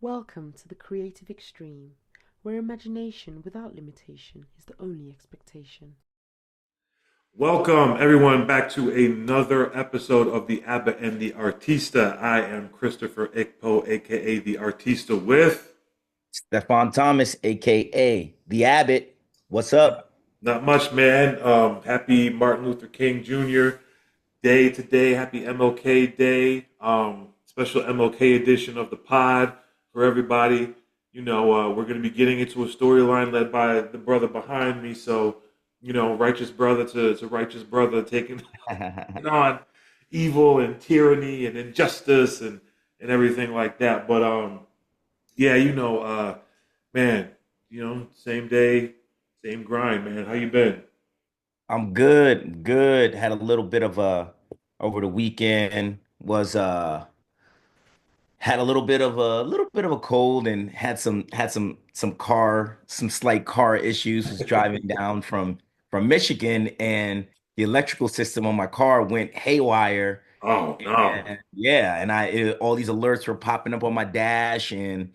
Welcome to the creative extreme, where imagination without limitation is the only expectation. Welcome, everyone, back to another episode of the Abbott and the Artista. I am Christopher Ikpo, aka the Artista, with Stefan Thomas, aka the Abbott. What's not, up? not much, man. Happy Martin Luther King Jr. Day today. Happy MLK Day. Special MLK edition of the pod for everybody. We're going to be getting into a storyline led by the brother behind me. So, righteous brother to righteous brother taking on evil and tyranny and injustice and everything like that. But yeah, man, same day, same grind, man. How you been? I'm good, good. Had a little bit of a over the weekend was had a little bit of a cold and had some slight car issues. Was driving down from Michigan and the electrical system on my car went haywire. Oh no. And yeah, and all these alerts were popping up on my dash and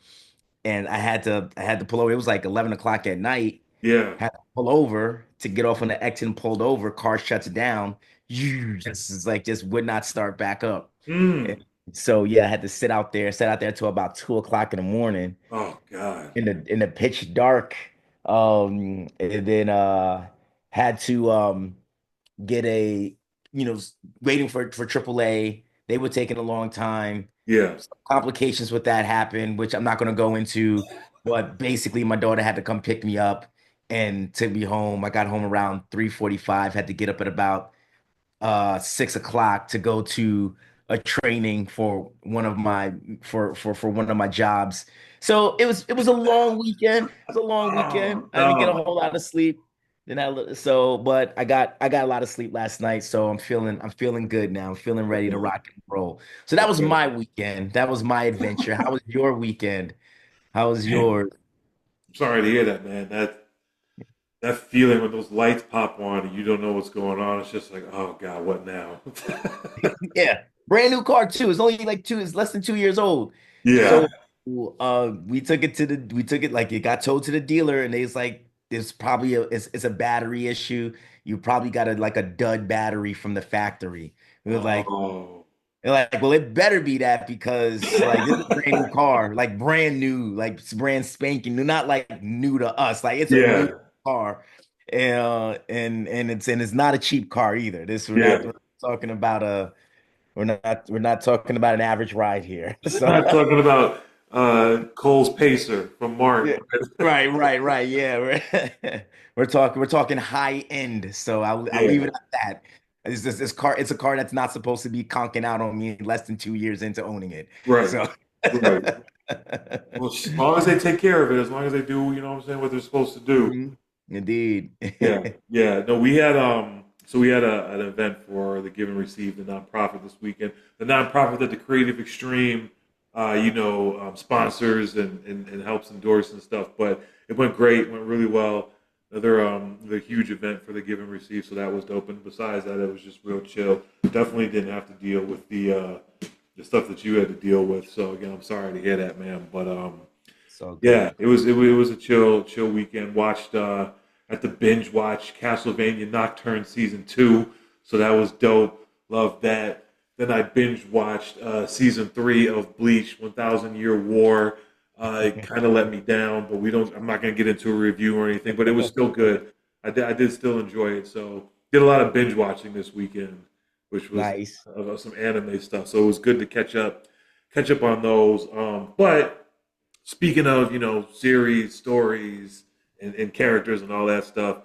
I had to pull over. It was like 11 o'clock at night. Yeah. Had to pull over to get off on the exit and pulled over. Car shuts down. Just is like just would not start back up. Mm. And so yeah, I had to sit out there till about 2 o'clock in the morning Oh God. in the pitch dark. And then had to get waiting for AAA. They were taking a long time. Yeah. Some complications with that happened, which I'm not going to go into. But basically, my daughter had to come pick me up and take me home. I got home around 3:45. Had to get up at about 6 o'clock to go to a training for one of my jobs. So it was a long weekend. It was a long weekend. Oh I didn't get a no. whole lot of sleep. But I got a lot of sleep last night, so I'm feeling good now. I'm feeling ready to Okay. rock and roll. So that was Okay. my weekend. That was my adventure. How was your weekend? How was Man, yours? I'm sorry to hear that, man. That feeling when those lights pop on and you don't know what's going on, it's just like, oh God, what now? Yeah, brand new car too. It's only like it's less than 2 years old. Yeah. So we took it like it got towed to the dealer, and they was like, there's probably it's a battery issue. You probably got a dud battery from the factory. We was like, Oh. they're like, well, it better be that because like this is a brand new car, like brand new, like it's brand spanking new, not like new to us. Like it's a new Yeah. car. And it's not a cheap car either. This Yeah. we're talking about we're not talking about an average ride here. So Not talking about Cole's Pacer from yeah. Martin. Right. Yeah, we're talking high end. So I'll leave Yeah. it at that. It's a car that's not supposed to be conking out on me less than 2 years into owning it. Right. So Right. Well, as long as they take care of it, as long as they do, you know what I'm saying, what they're supposed to do. Mhm. Indeed. Yeah, yeah. No, we had so we had an event for the Give and Receive, the nonprofit this weekend. The nonprofit that the Creative Extreme, sponsors and helps endorse and stuff. But it went great, went really well. Another the huge event for the Give and Receive, so that was dope. And besides that, it was just real chill. Definitely didn't have to deal with the stuff that you had to deal with. So again, I'm sorry to hear that, man. But So yeah, good. it was a chill weekend. Watched at the binge watch Castlevania Nocturne season 2, so that was dope. Loved that. Then I binge watched season 3 of Bleach 1,000 Year War. It kind of let me down, but we don't. I'm not gonna get into a review or anything, but it was still good. I did still enjoy it. So did a lot of binge watching this weekend, which was Nice. some anime stuff. So it was good to catch up on those. But speaking of, series, stories, and characters and all that stuff,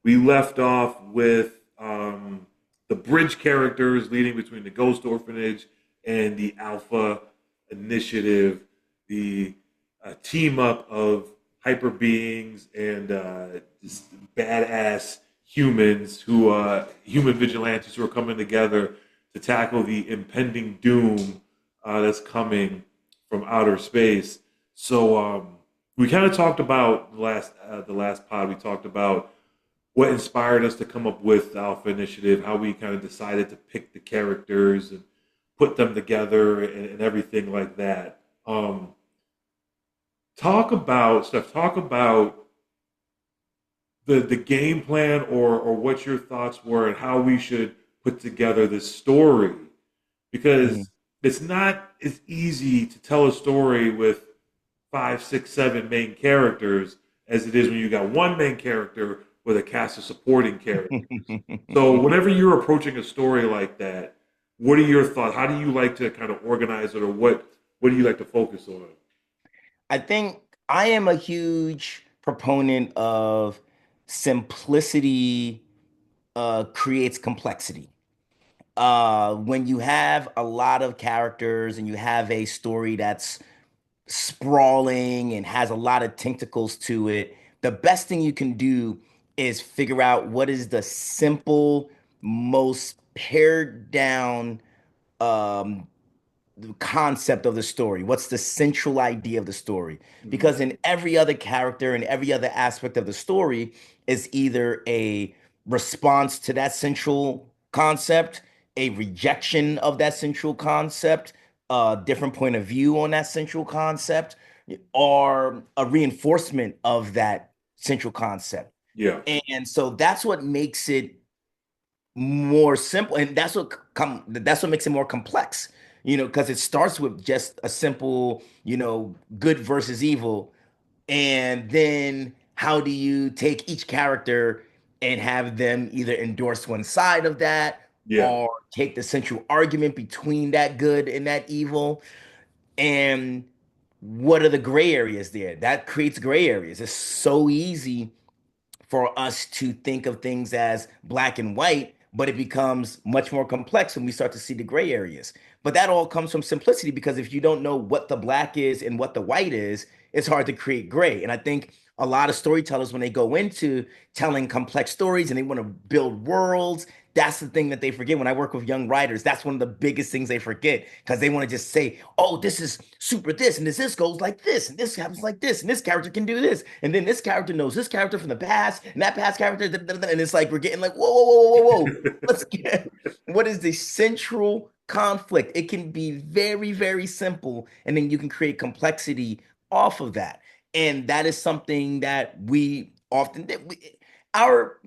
we left off with the bridge characters leading between the Ghost Orphanage and the Alpha Initiative, the team up of hyper beings and just badass humans human vigilantes who are coming together to tackle the impending doom that's coming from outer space. So we kind of talked about the last pod. We talked about what inspired us to come up with the Alpha Initiative, how we kind of decided to pick the characters and put them together and everything like that. Talk about the game plan or what your thoughts were and how we should put together this story Mhm. because it's not as easy to tell a story with five, six, seven main characters as it is when you got one main character with a cast of supporting characters. So whenever you're approaching a story like that, what are your thoughts? How do you like to kind of organize it, or what do you like to focus on? I think I am a huge proponent of simplicity creates complexity. When you have a lot of characters and you have a story that's sprawling and has a lot of tentacles to it, the best thing you can do is figure out what is the simple, most pared down um, concept of the story. What's the central idea of the story? Mhm. Because in every other character and every other aspect of the story is either a response to that central concept, a rejection of that central concept, a different point of view on that central concept, or a reinforcement of that central concept. Yeah, And so that's what makes it more simple, and that's what makes it more complex, because it starts with just a simple, good versus evil, and then how do you take each character and have them either endorse one side of that yeah, or take the central argument between that good and that evil, and what are the gray areas there? That creates gray areas. It's so easy for us to think of things as black and white, but it becomes much more complex when we start to see the gray areas. But that all comes from simplicity because if you don't know what the black is and what the white is, it's hard to create gray. And I think a lot of storytellers, when they go into telling complex stories and they want to build worlds, that's the thing that they forget. When I work with young writers, that's one of the biggest things they forget because they want to just say, oh, this is super this, and this goes like this, and this happens like this, and this character can do this, and then this character knows this character from the past, and that past character, da, da, da, and it's like we're getting like, whoa, whoa, whoa, whoa, whoa, whoa. Let's get what is the central conflict? It can be very, very simple, and then you can create complexity off of that. And that is something that we often that we, our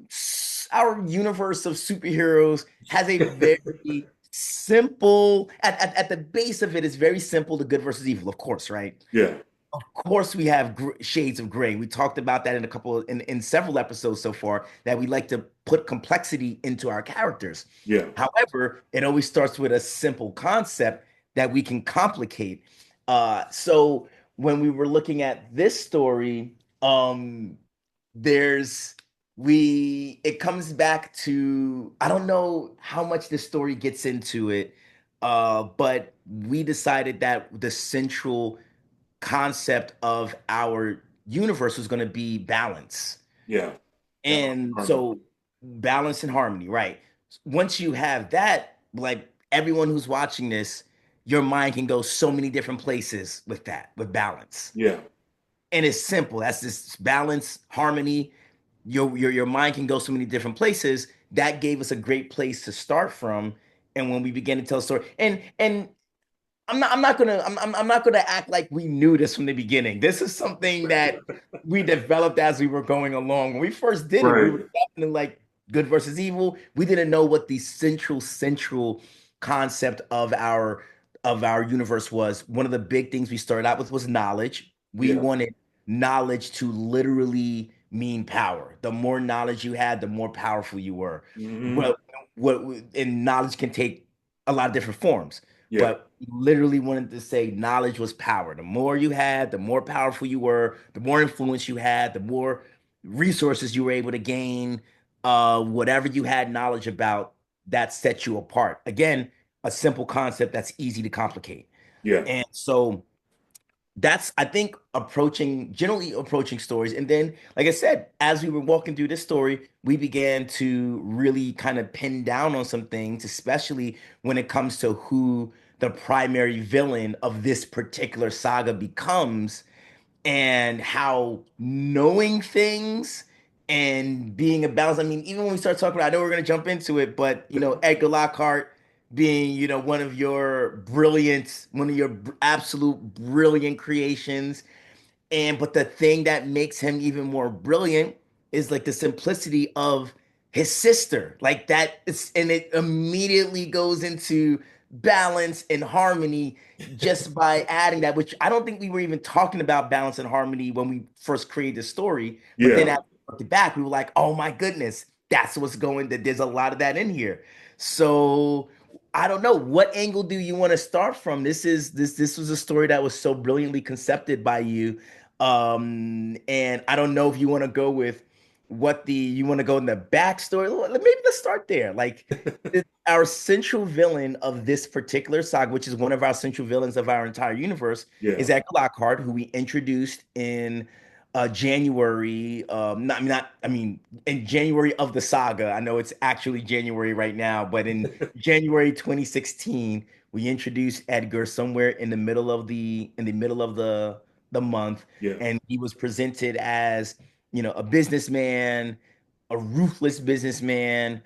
our universe of superheroes has a very simple at the base of it is very simple, the good versus evil, of course, right? yeah, Of course we have shades of gray. We talked about that in in several episodes so far, that we like to put complexity into our characters. yeah, However, it always starts with a simple concept that we can complicate. So when we were looking at this story, there's we it comes back to, I don't know how much the story gets into it, but we decided that the central concept of our universe was going to be balance. yeah. Balance and And harmony. so balance and harmony, right? Once you have that, like everyone who's watching this, your mind can go so many different places with that, with balance. Yeah, And it's simple. That's this balance, harmony. Your mind can go so many different places. That gave us a great place to start from. And when we began to tell a story, and I'm not gonna act like we knew this from the beginning. This is something that we developed as we were going along. When we first did it, we were right. definitely like good versus evil. We didn't know what the central concept of our universe was. One of the big things we started out with was knowledge. We Yeah, wanted knowledge to literally mean power. The more knowledge you had, the more powerful you were. hmm, Well, what and knowledge can take a lot of different forms, yeah, but we literally wanted to say knowledge was power. The more you had, the more powerful you were, the more influence you had, the more resources you were able to gain. Whatever you had knowledge about, that set you apart. Again, a simple concept that's easy to complicate. yeah, And so that's, I think, generally approaching stories. And then, like I said, as we were walking through this story, we began to really kind of pin down on some things, especially when it comes to who the primary villain of this particular saga becomes, and how knowing things and being a balance. I mean, even when we start talking about, I know we're going to jump into it, but Edgar Lockhart being, one of your absolute brilliant creations, But the thing that makes him even more brilliant is like the simplicity of his sister. Like that and it immediately goes into balance and harmony just by adding that, which I don't think we were even talking about balance and harmony when we first created the story. But then Yeah. after we looked it back, we were like, oh my goodness, that's what's going that there's a lot of that in here. So I don't know. What angle do you want to start from? This was a story that was so brilliantly concepted by you. And I don't know if you want to go with what the you want to go in the backstory. Maybe let's start there. Like our central villain of this particular saga, which is one of our central villains of our entire universe, Yeah. is Edgar Lockhart, who we introduced in January. I mean, in January of the saga. I know it's actually January right now, but in January 2016, we introduced Edgar somewhere in the middle of the month, Yeah. and he was presented as, a businessman, a ruthless businessman.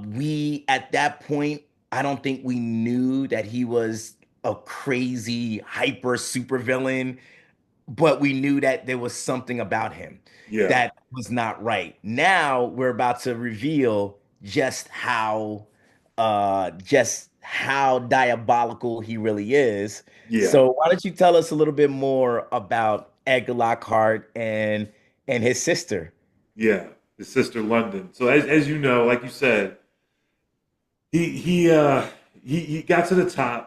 We at that point, I don't think we knew that he was a crazy hyper super villain, but we knew that there was something about him Yeah. that was not right. Now we're about to reveal just how diabolical he really is. Yeah. So why don't you tell us a little bit more about Edgar Lockhart and his sister? Yeah. His sister London. So as you know, like you said, he got to the top,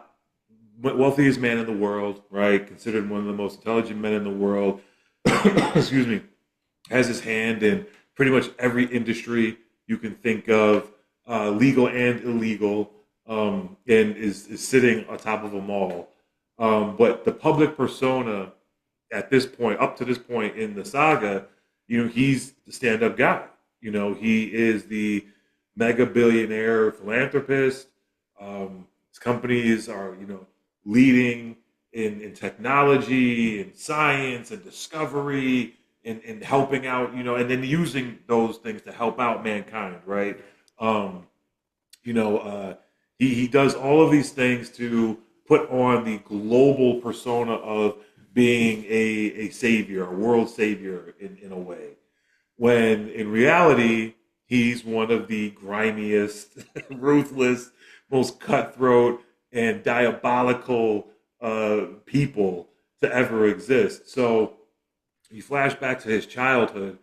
wealthiest man in the world, right? Considered one of the most intelligent men in the world. Excuse me. Has his hand in pretty much every industry you can think of, legal and illegal, and is sitting on top of them all. But the public persona at this point, up to this point in the saga, he's the stand-up guy. He is the mega billionaire philanthropist. His companies are, leading in technology and science and discovery and helping out, and then using those things to help out mankind, right? Um, he does all of these things to put on the global persona of being a savior, a world savior in a way. When in reality, he's one of the grimiest, ruthless, most cutthroat, and diabolical people to ever exist. So you flash back to his childhood.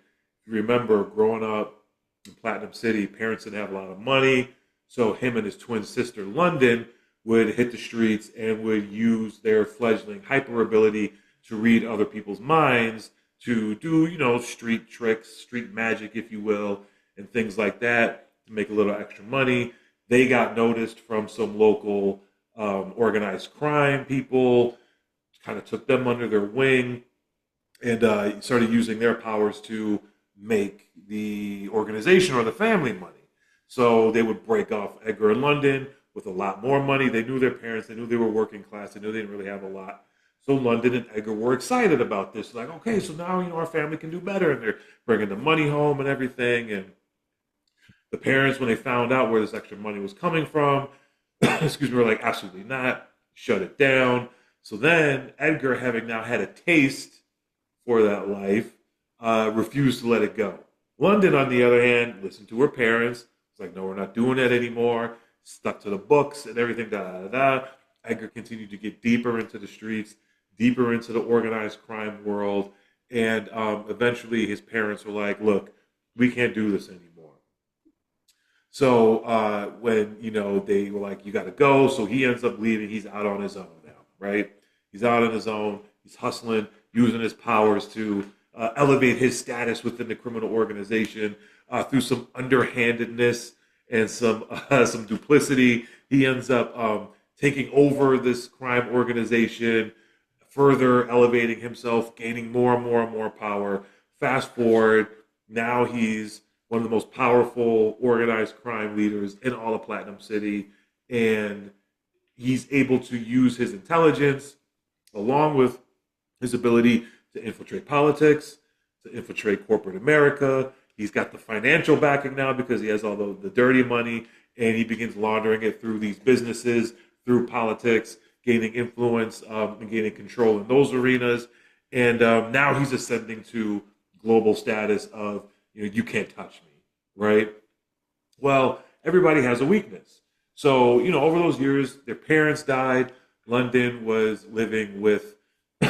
You remember growing up in Platinum City, parents didn't have a lot of money. So him and his twin sister, London, would hit the streets and would use their fledgling hyper ability to read other people's minds to do, street tricks, street magic, if you will, and things like that to make a little extra money. They got noticed from some local organized crime people, kind of took them under their wing, and started using their powers to make the organization or the family money. So they would break off Edgar and London with a lot more money. They knew their parents. They knew they were working class. They knew they didn't really have a lot. So London and Edgar were excited about this. Like, okay, so now, our family can do better. And they're bringing the money home and everything. And the parents, when they found out where this extra money was coming from, excuse me, were like, absolutely not. Shut it down. So then Edgar, having now had a taste for that life, refused to let it go. London, on the other hand, listened to her parents. It's like, no, we're not doing that anymore. Stuck to the books and everything, da. Edgar continued to get deeper into the streets, deeper into the organized crime world. And eventually his parents were like, look, we can't do this anymore. So when, they were like, you got to go. So he ends up leaving. He's out on his own now, right? He's out on his own. He's hustling, using his powers to elevate his status within the criminal organization through some underhandedness and some duplicity. He ends up taking over this crime organization, further elevating himself, gaining more and more and more power. Fast forward, now he's one of the most powerful organized crime leaders in all of Platinum City, and he's able to use his intelligence along with his ability to infiltrate politics, to infiltrate corporate America. He's got the financial backing now because he has all the dirty money, and he begins laundering it through these businesses, through politics, gaining influence and gaining control in those arenas. And now he's ascending to global status of, you can't touch me, right? Well, everybody has a weakness. So, over those years, their parents died. London was living with,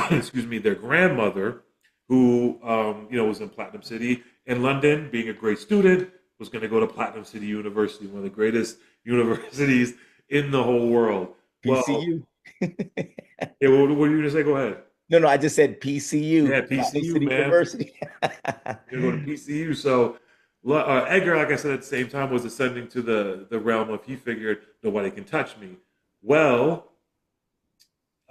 excuse me, their grandmother, who, was in Platinum City. And London, being a great student, was going to go to Platinum City University, one of the greatest universities in the whole world. Well, PCU. yeah, what were you going to say? Go ahead. No, I just said PCU, Yeah, Platinum PCU, City man. University. You're going to go to PCU. So Edgar, like I said, at the same time was ascending to the realm of he figured nobody can touch me. Well,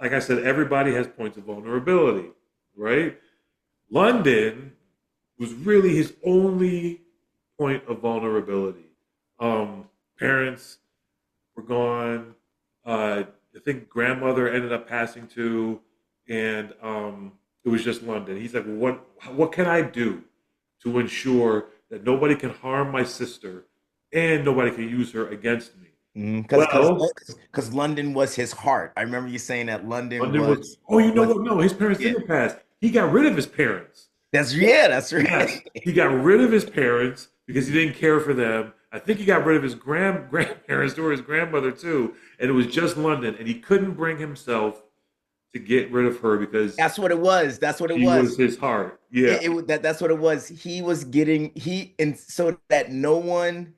like I said, everybody has points of vulnerability, right? London was really his only point of vulnerability. Parents were gone. I think grandmother ended up passing too, and it was just London. He's like, well, what can I do to ensure that nobody can harm my sister and nobody can use her against me? Because Well, because London was his heart. I remember you saying that London London was. Oh, you know was what? No, his parents yeah. didn't pass. He got rid of his parents. That's Yes, right. he got rid of his parents because he didn't care for them. I think he got rid of his grandparents or his grandmother too, and it was just London, and he couldn't bring himself to get rid of her because That's what it was. That's what it she was was. his heart. Yeah. That's what it was. He was getting and so that no one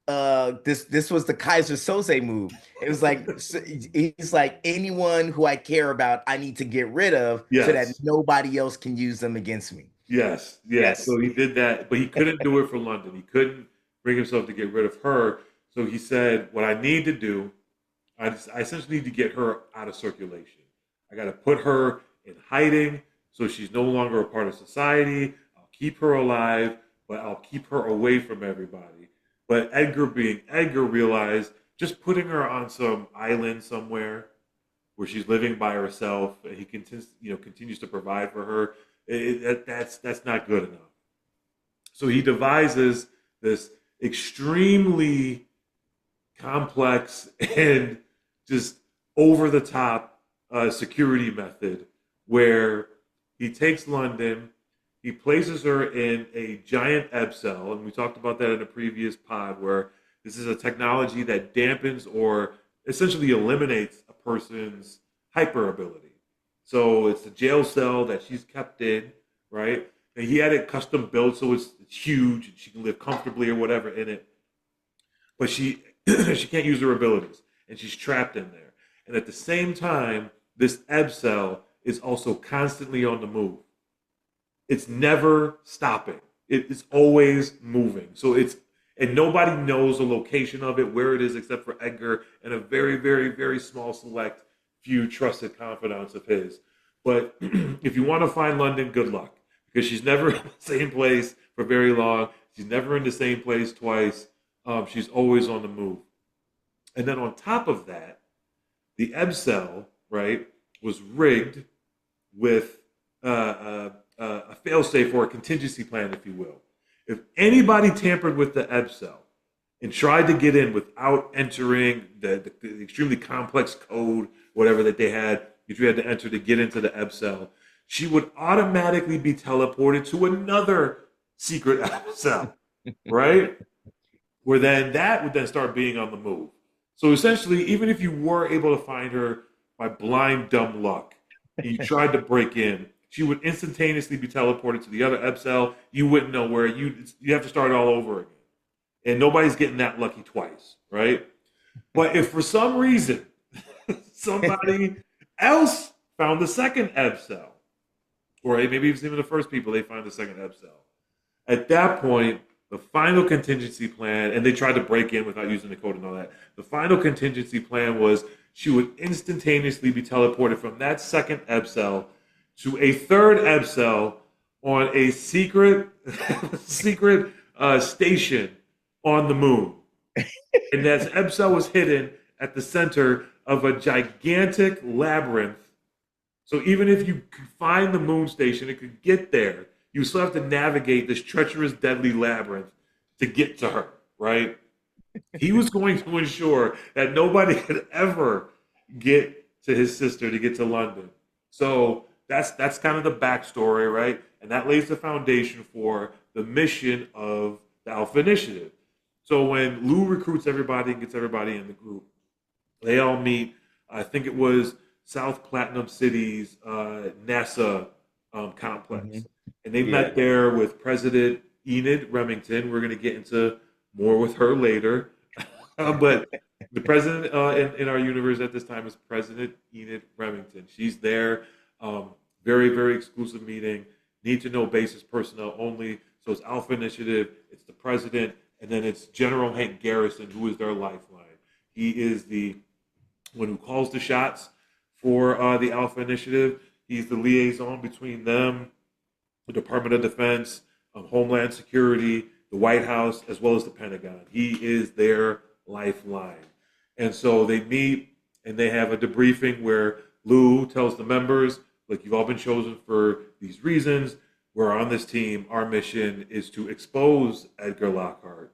this was the Kaiser Soze move. It was like he's like anyone who I care about, I need to get rid of so that Yes. nobody else can use them against me. Yes. Yes. Yes. So he did that, but he couldn't do it for London. He couldn't bring himself to get rid of her. So he said, "What I need to do, I essentially need to get her out of circulation. I got to put her in hiding so she's no longer a part of society. I'll keep her alive, but I'll keep her away from everybody." But Edgar, being Edgar, realized just putting her on some island somewhere where she's living by herself, and he continues to provide for her. That's not good enough. So he devises this extremely complex and just over the top security method where he takes London, he places her in a giant Ebb cell, and we talked about that in a previous pod where this is a technology that dampens or essentially eliminates a person's hyper ability. So it's a jail cell that she's kept in, right? And he had it custom built so it's huge and she can live comfortably or whatever in it. But she she can't use her abilities and she's trapped in there. And at the same time, this Ebb cell is also constantly on the move. It's never stopping. It's always moving. And nobody knows the location of it, where it is, except for Edgar and a very, very, very small select few trusted confidants of his. But if you want to find London, good luck because she's never in the same place for very long. She's never in the same place twice. She's always on the move. And then on top of that, the Ebb cell, right, was rigged with a failsafe or a contingency plan, if you will. If anybody tampered with the Ebb cell and tried to get in without entering the extremely complex code, whatever that they had, that you had to enter to get into the Ebb cell, she would automatically be teleported to another secret Ebb cell, right? Where then that would then start being on the move. So essentially, even if you were able to find her by blind dumb luck, and you tried to break in, she would instantaneously be teleported to the other Ebb cell. You wouldn't know where you have to start all over again. And nobody's getting that lucky twice, right? But if for some reason somebody else found the second Ebb cell, or maybe it's even the first people they find the second Ebb cell, at that point, the final contingency plan, and they tried to break in without using the code and all that. The final contingency plan was she would instantaneously be teleported from that second Ebb cell to a third Ebb cell on a secret station on the moon. And that Ebb cell was hidden at the center of a gigantic labyrinth. So even if you could find the moon station and could get there, you still have to navigate this treacherous, deadly labyrinth to get to her, right? He was going to ensure that nobody could ever get to his sister to get to London. So that's kind of the backstory, right? And that lays the foundation for the mission of the Alpha Initiative. So when Lou recruits everybody and gets everybody in the group, they all meet. I think it was South Platinum City's NASA Hmm. complex, and they Yeah. met there with President Enid Remington. We're going to get into more with her later, but the president in our universe at this time is President Enid Remington. She's there. Um, very, very exclusive meeting. Need to know basis personnel only. So it's Alpha Initiative, it's the president, and then it's General Hank Garrison, who is their lifeline. He is the one who calls the shots for the Alpha Initiative. He's the liaison between them, the Department of Defense, Homeland Security, the White House, as well as the Pentagon. He is their lifeline. And so they meet and they have a debriefing where Lou tells the members, like, you've all been chosen for these reasons. We're on this team. Our mission is to expose Edgar Lockhart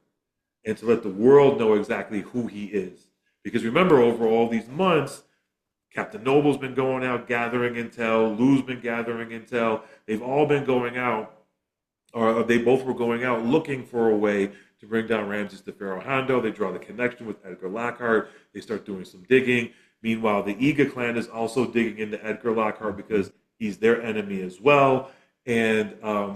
and to let the world know exactly who he is. Because remember, over all these months, Captain Noble's been going out gathering intel. Lou's been gathering intel. They've all been going out, or they both were going out looking for a way to bring down Ramses to Pharaoh Hondo. They draw the connection with Edgar Lockhart. They start doing some digging. Meanwhile, the Iga clan is also digging into Edgar Lockhart because he's their enemy as well. And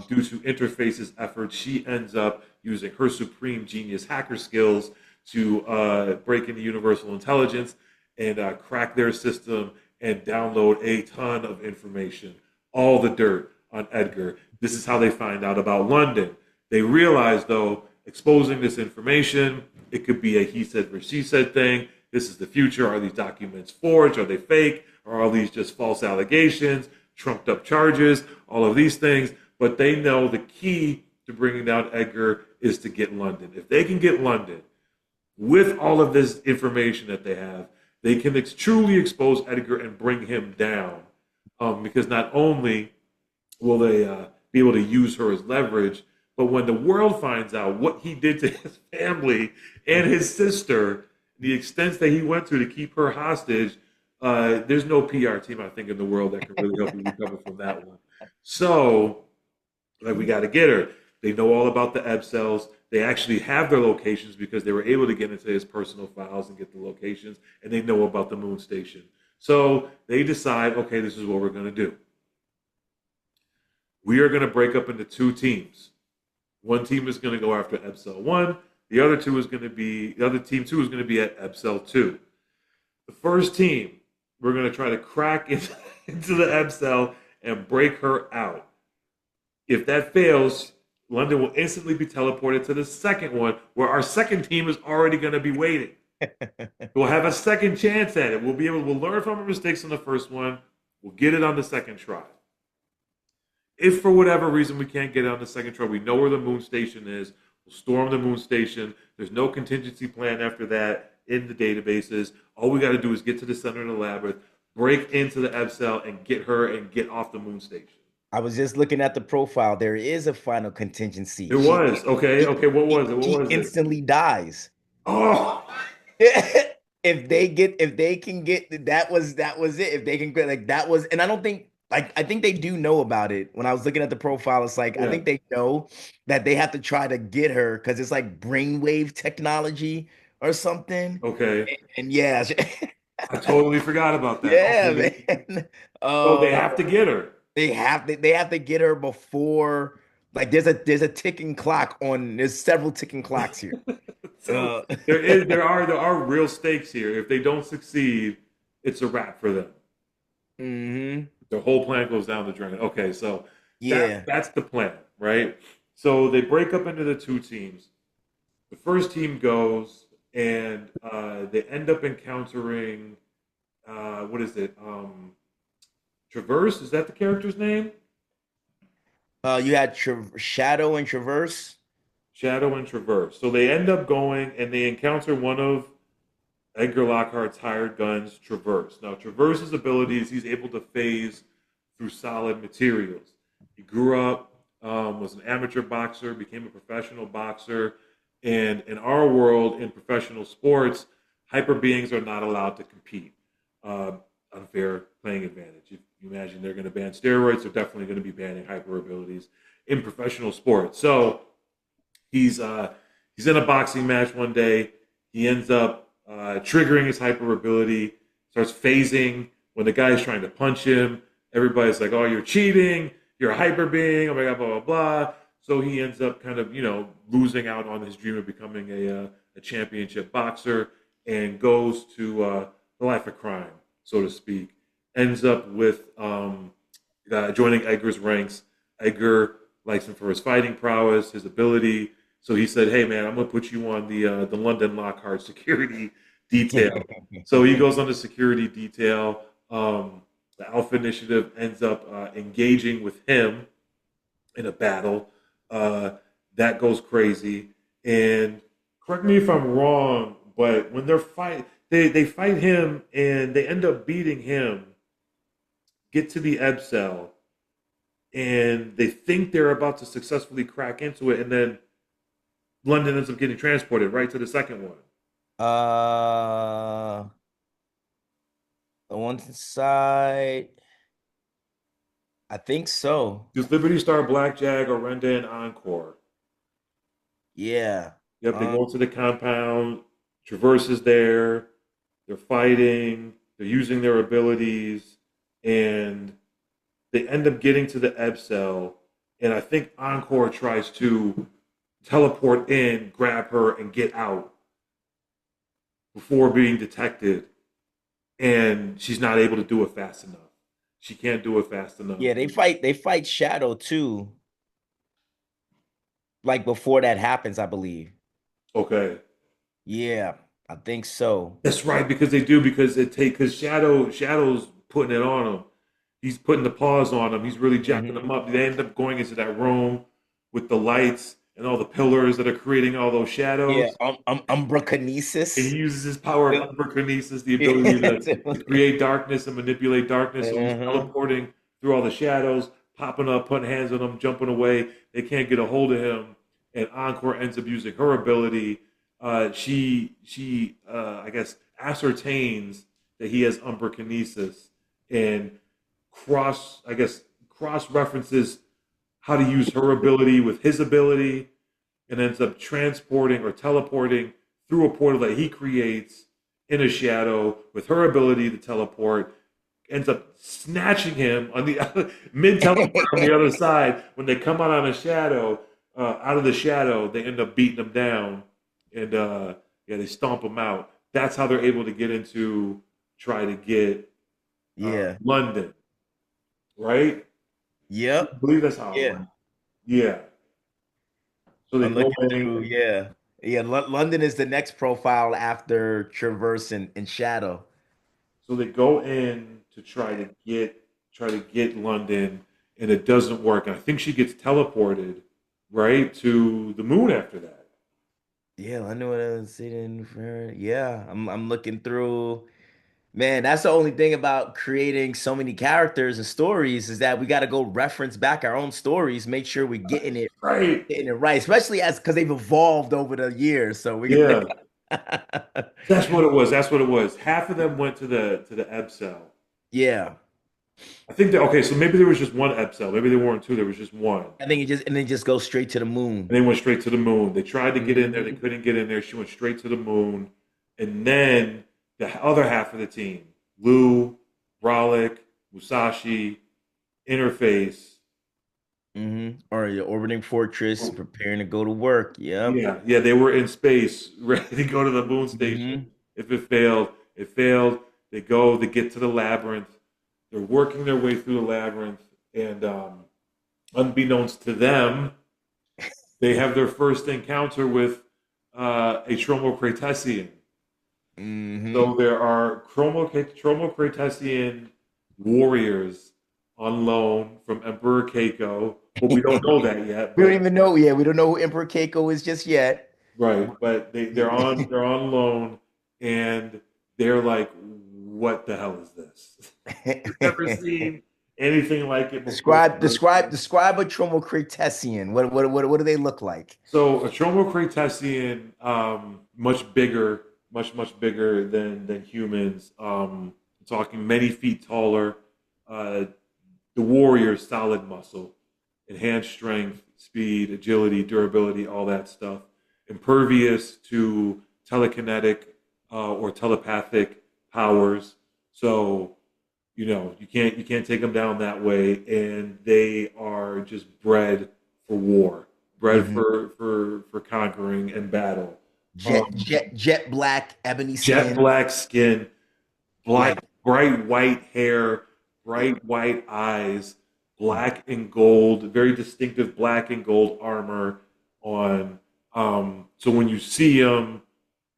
due to Interface's efforts, she ends up using her supreme genius hacker skills to break into Universal Intelligence and crack their system and download a ton of information, all the dirt on Edgar. This is how they find out about London. They realize, though, exposing this information, it could be a he said or she said thing. This is the future. Are these documents forged? Are they fake? Or are these just false allegations, trumped up charges, all of these things? But they know the key to bringing down Edgar is to get London. If they can get London with all of this information that they have, they can truly expose Edgar and bring him down. Because not only will they be able to use her as leverage, but when the world finds out what he did to his family and his sister, the extents that he went to keep her hostage, there's no PR team, I think, in the world that can really help you recover from that one. So, like, we got to get her. They know all about the Ebb cells. They actually have their locations because they were able to get into his personal files and get the locations, and they know about the moon station. So they decide, okay, this is what we're going to do. We are going to break up into two teams. One team is going to go after Ebb Cell 1. The other team 2 is going to be at Ebb Cell 2. The first team, we're going to try to crack into the Ebb Cell and break her out. If that fails, London will instantly be teleported to the second one, where our second team is already going to be waiting. We'll have a second chance at it. We'll learn from our mistakes on the first one. We'll get it on the second try. If for whatever reason we can't get it on the second try, we know where the moon station is. We'll storm the moon station. There's no contingency plan after that in the databases. All we got to do is get to the center of the labyrinth, break into the Ebb cell, and get her and get off the moon station. I was just looking at the profile. There is a final contingency. There was. Okay. What was it? She instantly dies. Oh. If they can get that was it. If they can get like that was, and I don't think like I think they do know about it. When I was looking at the profile, it's like I think they know that they have to try to get her because it's like brainwave technology or something. Okay. And yeah, I totally forgot about that. yeah, Okay. man. So they have to get her. They have to get her before like there's a ticking clock on there's several ticking clocks here. So there are real stakes here. If they don't succeed, it's a wrap for them. Mm-hmm. The whole plan goes down the drain. Okay, so Yeah. that's the plan, right? So they break up into the two teams. The first team goes and they end up encountering what is it? Traverse, is that the character's name? You had Shadow and Traverse. Shadow and Traverse. So they end up going and they encounter one of Edgar Lockhart's hired guns, Traverse. Now, Traverse's abilities, he's able to phase through solid materials. He grew up, was an amateur boxer, became a professional boxer, and in our world, in professional sports, hyper beings are not allowed to compete. unfair playing advantage. If you imagine they're going to ban steroids, they're definitely going to be banning hyper abilities in professional sports. So he's in a boxing match one day. He ends up triggering his hyper ability, starts phasing when the guy's trying to punch him. Everybody's like, "Oh, you're cheating. You're a hyper being. Oh my god, blah blah blah." So he ends up kind of losing out on his dream of becoming a championship boxer and goes to the life of crime, so to speak. Ends up with joining Edgar's ranks. Edgar likes him for his fighting prowess, his ability. So he said, "Hey man, I'm gonna put you on the London Lockhart security detail." So he goes on the security detail. The Alpha Initiative ends up engaging with him in a battle. That goes crazy. And correct me if I'm wrong, but when they fight him and they end up beating him, get to the Ebb cell, and they think they're about to successfully crack into it, and then London ends up getting transported right to the second one. Uh, the one inside, I think so. There's Liberty Star, Blackjack, Orenda, and Encore. Yeah. Yep, they go to the compound. Traverse is there. They're fighting. They're using their abilities, and they end up getting to the Ebb cell. And I think Encore tries to teleport in, grab her, and get out before being detected. And she's not able to do it fast enough. She can't do it fast enough. Yeah, they fight Shadow too. Like before that happens, I believe. Okay. Yeah, I think so. That's right, because because Shadow's putting it on him. He's putting the paws on him. He's really jacking them up. They end up going into that room with the lights and all the pillars that are creating all those Yeah, shadows. Umbra And Kinesis. he uses his power of hyperkinesis, the ability Yeah. to create darkness and manipulate darkness. So he's Uh-huh. teleporting through all the shadows, popping up, putting hands on them, jumping away. They can't get a hold of him. And Encore ends up using her ability. I guess, ascertains that he has umbrakinesis and cross references how to use her ability with his ability, and ends up transporting or teleporting through a portal that he creates in a shadow with her ability to teleport. Ends up snatching him on the mid teleport on the other side. When they come out on a shadow, out of the shadow, they end up beating him down, and they stomp him out. That's how they're able to get into try to get Yeah. London, right? I Yep. believe that's how it Yeah. went. Yeah. So they I'm go looking through. in. Yeah. Yeah. London is the next profile after Traverse and Shadow. So they go in to try to get London, and it doesn't work. And I think she gets teleported right to the moon after that. Yeah, London was sitting for. Yeah, I'm looking through. Man, that's the only thing about creating so many characters and stories is that we got to go reference back our own stories, make sure we're Right. getting it right, especially as because they've evolved over the years. So we Yeah. got That's what it was. That's what it was. Half of them went to the Ebb cell. yeah. I think that okay. So maybe there was just one Ebb cell. Maybe there weren't two. There was just one. I think it just and then just go straight to the moon. And they went straight to the moon. They tried to get in there. They Mhm. couldn't get in there. She went straight to the moon. And then the other half of the team, Lou, Brolic, Musashi, Interface. Or your orbiting fortress, preparing to go to work. Yep. Yeah, they were in space, ready to go to the moon station. hmm If it failed, it failed. They go, they get to the labyrinth. They're working their way through the labyrinth. And unbeknownst to them, they have their first encounter with a Tromocratesian. hmm So there are Tromocratesian warriors on loan from Emperor Keiko, but we don't know that yet. We don't But even know. Yeah, we don't know who Emperor Keiko is just yet. right, but they're on loan, and they're like, "What the hell is this? We've never seen anything like it before." Describe a Tromocratesian. What do they look like? So a Tromocratesian, much bigger, much bigger than humans. talking many feet taller. Uh, the warrior's solid muscle, enhanced strength, speed, agility, durability, all that stuff. Impervious to telekinetic or telepathic powers. So, you can't take them down that way, and they are just bred for war, bred Hmm. for conquering and battle. Jet black, ebony Jet skin. black skin, black, Like, bright white hair, bright white eyes, black and gold, very distinctive black and gold armor on. So when you see them,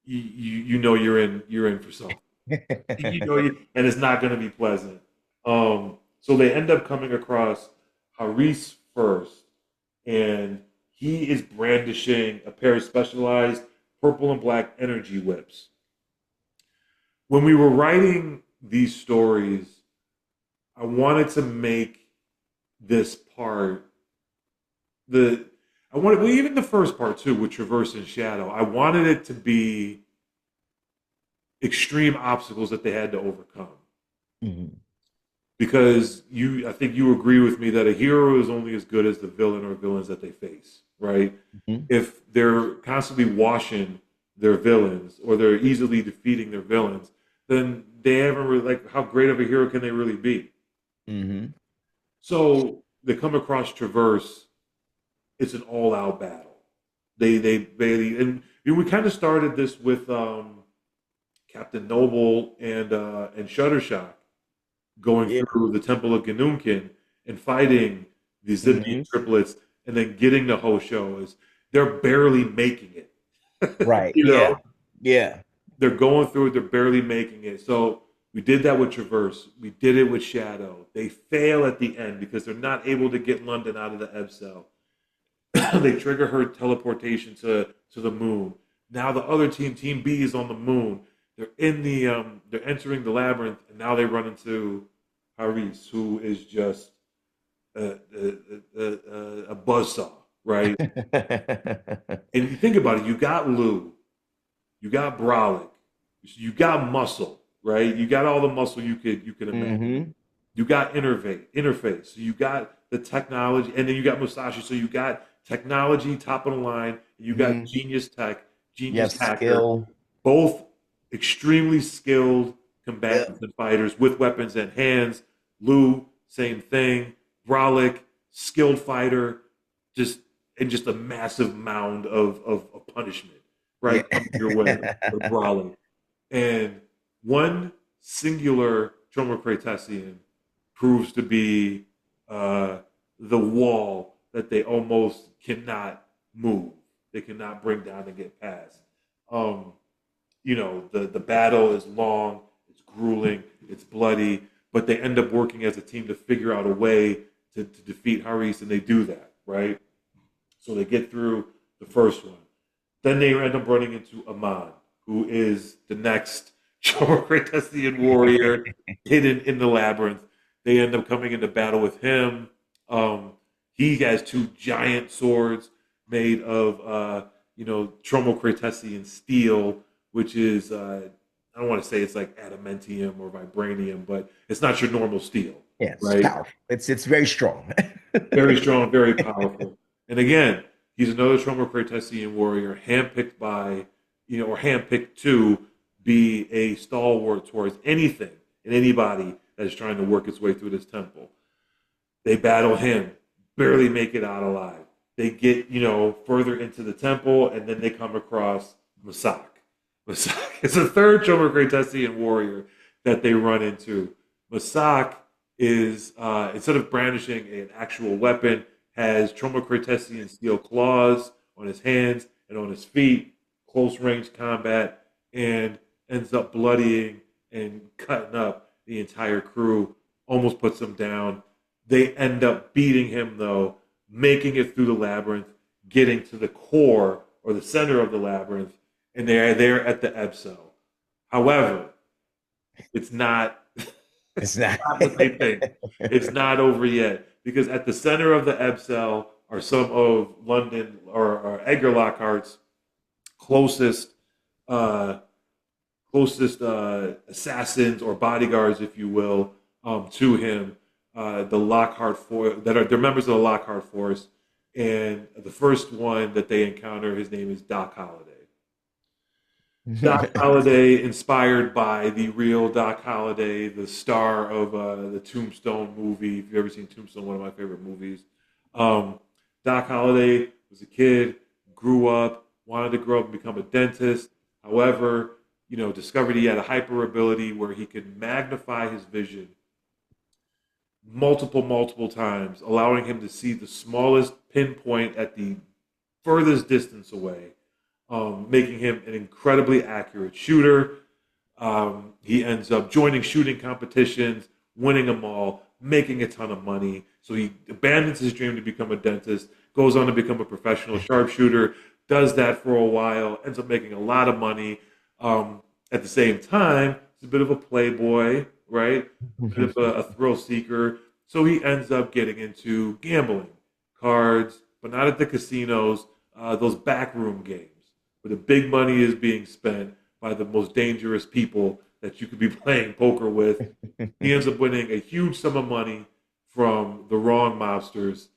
you know you're in for something. And it's not going to be pleasant. So they end up coming across Haris first, and he is brandishing a pair of specialized purple and black energy whips. When we were writing these stories, I wanted to make this part the I wanted well, even the first part too with Traverse and Shadow. I wanted it to be extreme obstacles that they had to overcome. Mhm. Because I think you agree with me that a hero is only as good as the villain or villains that they face, right? Mhm. If they're constantly washing their villains or they're easily defeating their villains, then they haven't really, like, how great of a hero can they really be? Mhm. So they come across Traverse. It's an all-out battle. And we kind of started this with Captain Noble and Shuttershock going Yeah. through the Temple of Ganumkin and fighting the Zipkian Mhm. triplets, and then getting the whole show is they're barely making it. Right. you know, Yeah. Yeah. they're going through it, they're barely making it. So we did that with Traverse. We did it with Shadow. They fail at the end because they're not able to get London out of the Ebb cell. They trigger her teleportation to the moon. Now the other team, Team B, is on the moon. They're entering the labyrinth, and now they run into Haris, who is just a buzzsaw, right? And you think about it, you got Lou, you got Brolic, you got muscle, right? You got all the muscle you could imagine. Mhm. You got interface. So you got the technology, and then you got Musashi. So you got technology top of the line, and you got Mhm. genius tech, You have genius hacker, skill. both extremely skilled Yeah. combatants and fighters with weapons and hands. Lou, same thing. Brolic, skilled fighter, just just a massive mound of punishment, Yeah. right? Coming your way with Brolic. And one singular Tromocratesian proves to be uh, the wall that they almost cannot move. They cannot bring down and get past. Um, the battle is long, it's grueling, it's bloody, but they end up working as a team to figure out a way to defeat Haris, and they do that, right? So they get through the first one. Then they end up running into Amon, who is the next Choricretian warrior hidden in the labyrinth. They end up coming into battle with him. Um, he has two giant swords made of, Tromocratesian steel, which is, I don't want to say it's like adamantium or vibranium, but it's not your normal steel, Yeah, it's right? powerful. It's very strong. Very strong, very powerful. And again, he's another Tromocratesian warrior, handpicked or handpicked to be a stalwart towards anything and anybody that is trying to work its way through this temple. They battle him, barely make it out alive. They get, further into the temple, and then they come across Masak. Masak is a third Tromocratesian warrior that they run into. Masak is, instead of brandishing an actual weapon, has Tromocratesian steel claws on his hands and on his feet, close range combat, and ends up bloodying and cutting up the entire crew, almost puts them down. They end up beating him, though, making it through the labyrinth, getting to the core or the center of the labyrinth, and they are there at the Ebb cell. However, it's not It's not. not what they think. It's not over yet, because at the center of the Ebb cell are some of London or Edgar Lockhart's closest uh, closest assassins or bodyguards, if you will, to him, the Lockhart Force, they're members of the Lockhart Force. And the first one that they encounter, his name is Doc Holliday. Doc Holliday, inspired by the real Doc Holliday, the star of the Tombstone movie. If you've ever seen Tombstone, one of my favorite movies. Um, Doc Holliday was a kid, grew up, wanted to grow up and become a dentist. However, discovered he had a hyper ability where he could magnify his vision multiple times, allowing him to see the smallest pinpoint at the furthest distance away, making him an incredibly accurate shooter. He ends up joining shooting competitions, winning them all, making a ton of money. So he abandons his dream to become a dentist, goes on to become a professional sharpshooter, does that for a while, ends up making a lot of money. At the same time, he's a bit of a playboy, right? A bit of a thrill seeker. So he ends up getting into gambling, cards, but not at the casinos, those backroom games where the big money is being spent by the most dangerous people that you could be playing poker with. He ends up winning a huge sum of money from the wrong mobsters.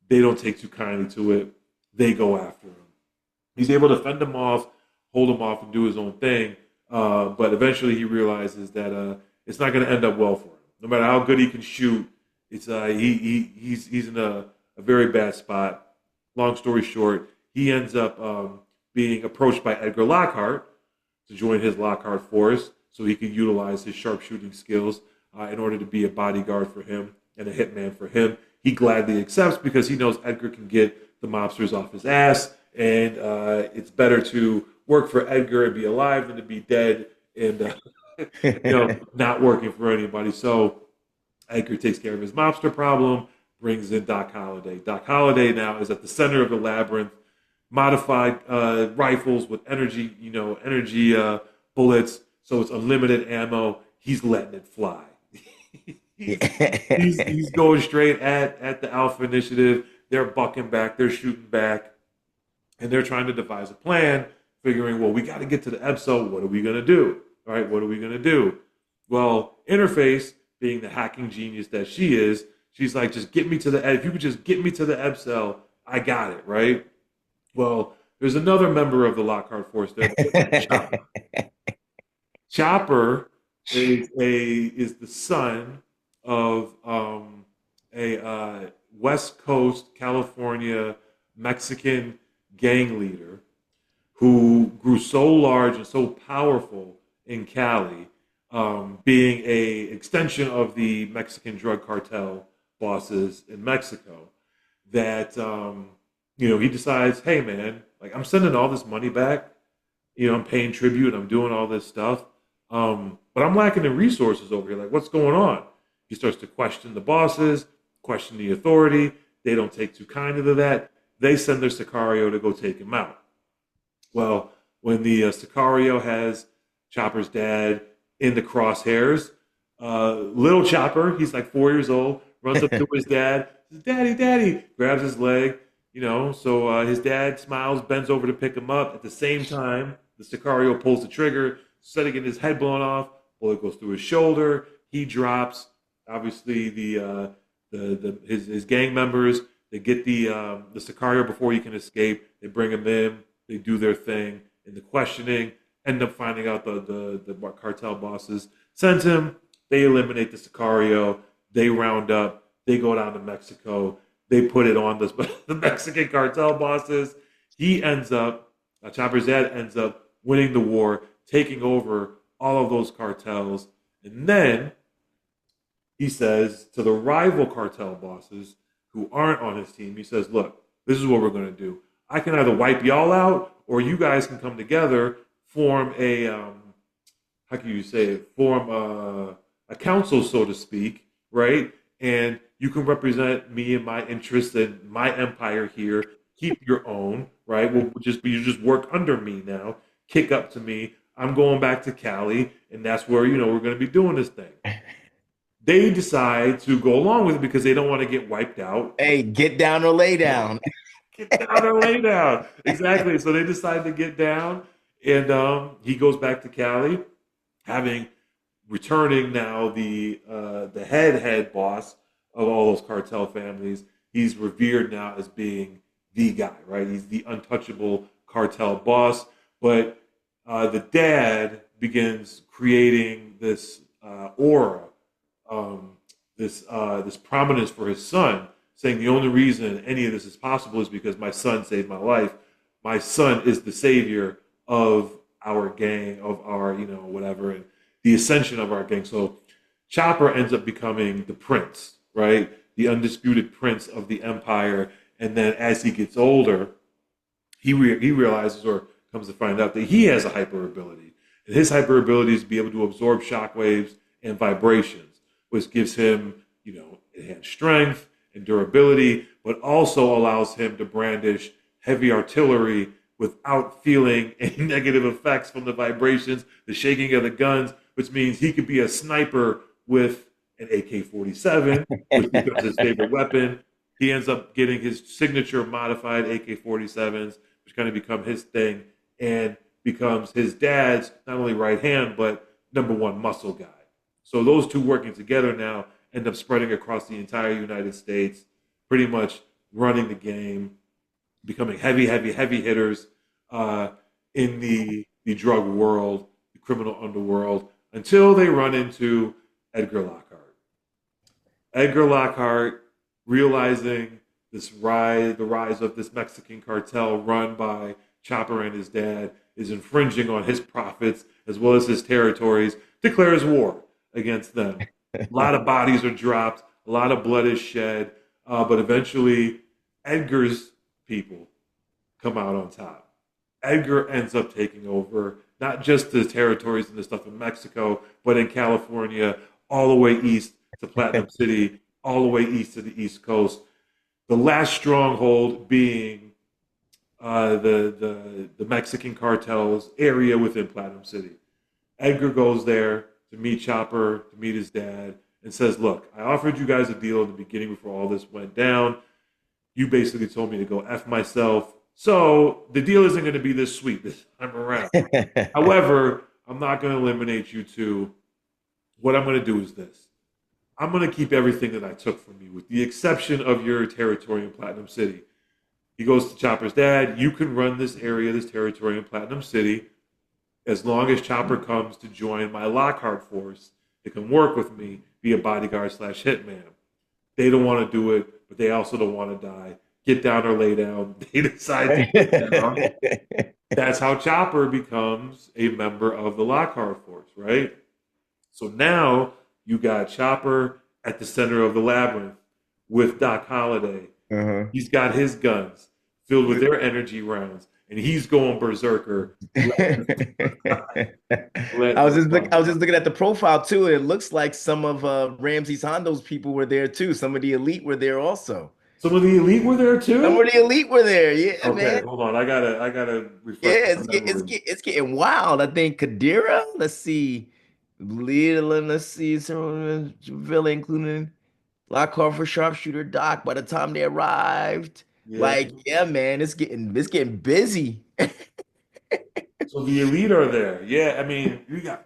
They don't take too kindly to it. They go after him. He's able to fend them off, hold them off, and do his own thing. But eventually he realizes that it's not going to end up well for him. No matter how good he can shoot, it's he's in a very bad spot. Long story short, he ends up being approached by Edgar Lockhart to join his Lockhart force so he could utilize his sharpshooting skills in order to be a bodyguard for him and a hitman for him. He gladly accepts because he knows Edgar can get the mobsters off his ass, and it's better to work for Edgar and be alive than to be dead and not working for anybody. So Edgar takes care of his mobster problem, brings in Doc Holliday. Doc Holliday now is at the center of the labyrinth, modified rifles with energy bullets, so it's unlimited ammo. He's letting it fly. he's going straight at the Alpha Initiative. They're bucking back, they're shooting back, and they're trying to devise a plan, figuring, well, we got to get to the EBSO. What are we going to do? All right, what are we going to do? Well, Interface, being the hacking genius that she is, she's like, just get me to the, if you could just get me to the EBSO, I got it, right? Well, there's another member of the Lockhart Force there, Chopper. Chopper is the son of a West Coast California Mexican gang leader who grew so large and so powerful in Cali, being a extension of the Mexican drug cartel bosses in Mexico, that he decides, hey man, like I'm sending all this money back, I'm paying tribute, I'm doing all this stuff, but I'm lacking in resources over here. Like, what's going on? He starts to question the bosses, question the authority. They don't take too kindly to that. They send their Sicario to go take him out. Well, when the Sicario has Chopper's dad in the crosshairs, little Chopper, he's like 4 years old, runs up to his dad, says, Daddy, Daddy, grabs his leg, so his dad smiles, bends over to pick him up. At the same time, the Sicario pulls the trigger, instead of getting his head blown off, bullet goes through his shoulder, he drops. Obviously, his gang members, they get the Sicario before he can escape. They bring him in. They do their thing in the questioning. End up finding out the cartel bosses sent him. They eliminate the Sicario. They round up. They go down to Mexico. They put it on the Mexican cartel bosses. He ends up, Chopper's dad ends up winning the war, taking over all of those cartels, and then he says to the rival cartel bosses who aren't on his team, he says, look, this is what we're going to do. I can either wipe y'all out, or you guys can come together, form a, how can you say it, form a council, so to speak, right? And you can represent me and my interests and my empire here. Keep your own, right? You just work under me now. Kick up to me. I'm going back to Cali, and that's where, we're going to be doing this thing. They decide to go along with it because they don't want to get wiped out. Hey, get down or lay down. Get down or lay down. Exactly. So they decide to get down, and he goes back to Cali. having returning now the head boss of all those cartel families. He's revered now as being the guy, right? He's the untouchable cartel boss. But the dad begins creating this aura, this prominence for his son, saying the only reason any of this is possible is because my son saved my life. My son is the savior of our gang, of our whatever, and the ascension of our gang. So Chopper ends up becoming the prince, right? The undisputed prince of the empire. And then as he gets older, he realizes or comes to find out that he has a hyper ability. And his hyper ability is to be able to absorb shockwaves and vibrations, which gives him, enhanced strength and durability, but also allows him to brandish heavy artillery without feeling any negative effects from the vibrations, the shaking of the guns, which means he could be a sniper with an AK-47, which becomes his favorite weapon. He ends up getting his signature modified AK-47s, which kind of become his thing, and becomes his dad's not only right hand, but number one muscle guy. So those two working together now end up spreading across the entire United States, pretty much running the game, becoming heavy hitters in the drug world, the criminal underworld, until they run into Edgar Lockhart. Edgar Lockhart, realizing the rise of this Mexican cartel run by Chopper and his dad, is infringing on his profits as well as his territories, declares war against them. A lot of bodies are dropped, a lot of blood is shed, but eventually Edgar's people come out on top. Edgar ends up taking over not just the territories and the stuff in Mexico, but in California, all the way east to Platinum City, all the way east to the East Coast. The last stronghold being the Mexican cartel's area within Platinum City. Edgar goes there to meet Chopper, to meet his dad, and says, "Look, I offered you guys a deal in the beginning before all this went down. You basically told me to go F myself. So the deal isn't going to be this sweet this time around. However, I'm not going to eliminate you two. What I'm going to do is this. I'm going to keep everything that I took from you, with the exception of your territory in Platinum City." He goes to Chopper's dad. "You can run this area, this territory in Platinum City, as long as Chopper comes to join my Lockhart force. It can work with me, be a bodyguard / hitman." They don't want to do it, but they also don't want to die. Get down or lay down. They decide to get down. That's how Chopper becomes a member of the Lockhart force, right? So now you got Chopper at the center of the labyrinth with Doc Holliday. Uh-huh. He's got his guns filled with their energy rounds, and he's going berserker. I was just looking at the profile too. And it looks like some of Ramses Hondo's people were there too. Some of the elite were there also. Some of the elite were there Some too. of the elite were there. Yeah, Okay, man. hold on. I gotta Yeah, refresh my memory. it's getting wild. I think Kadira. Let's see, Leland. Let's see, some Villa, including Lockhart for sharpshooter Doc. By the time they arrived, Yeah. like, yeah, man, it's getting busy. So the elite are there. Yeah, I mean, you guys,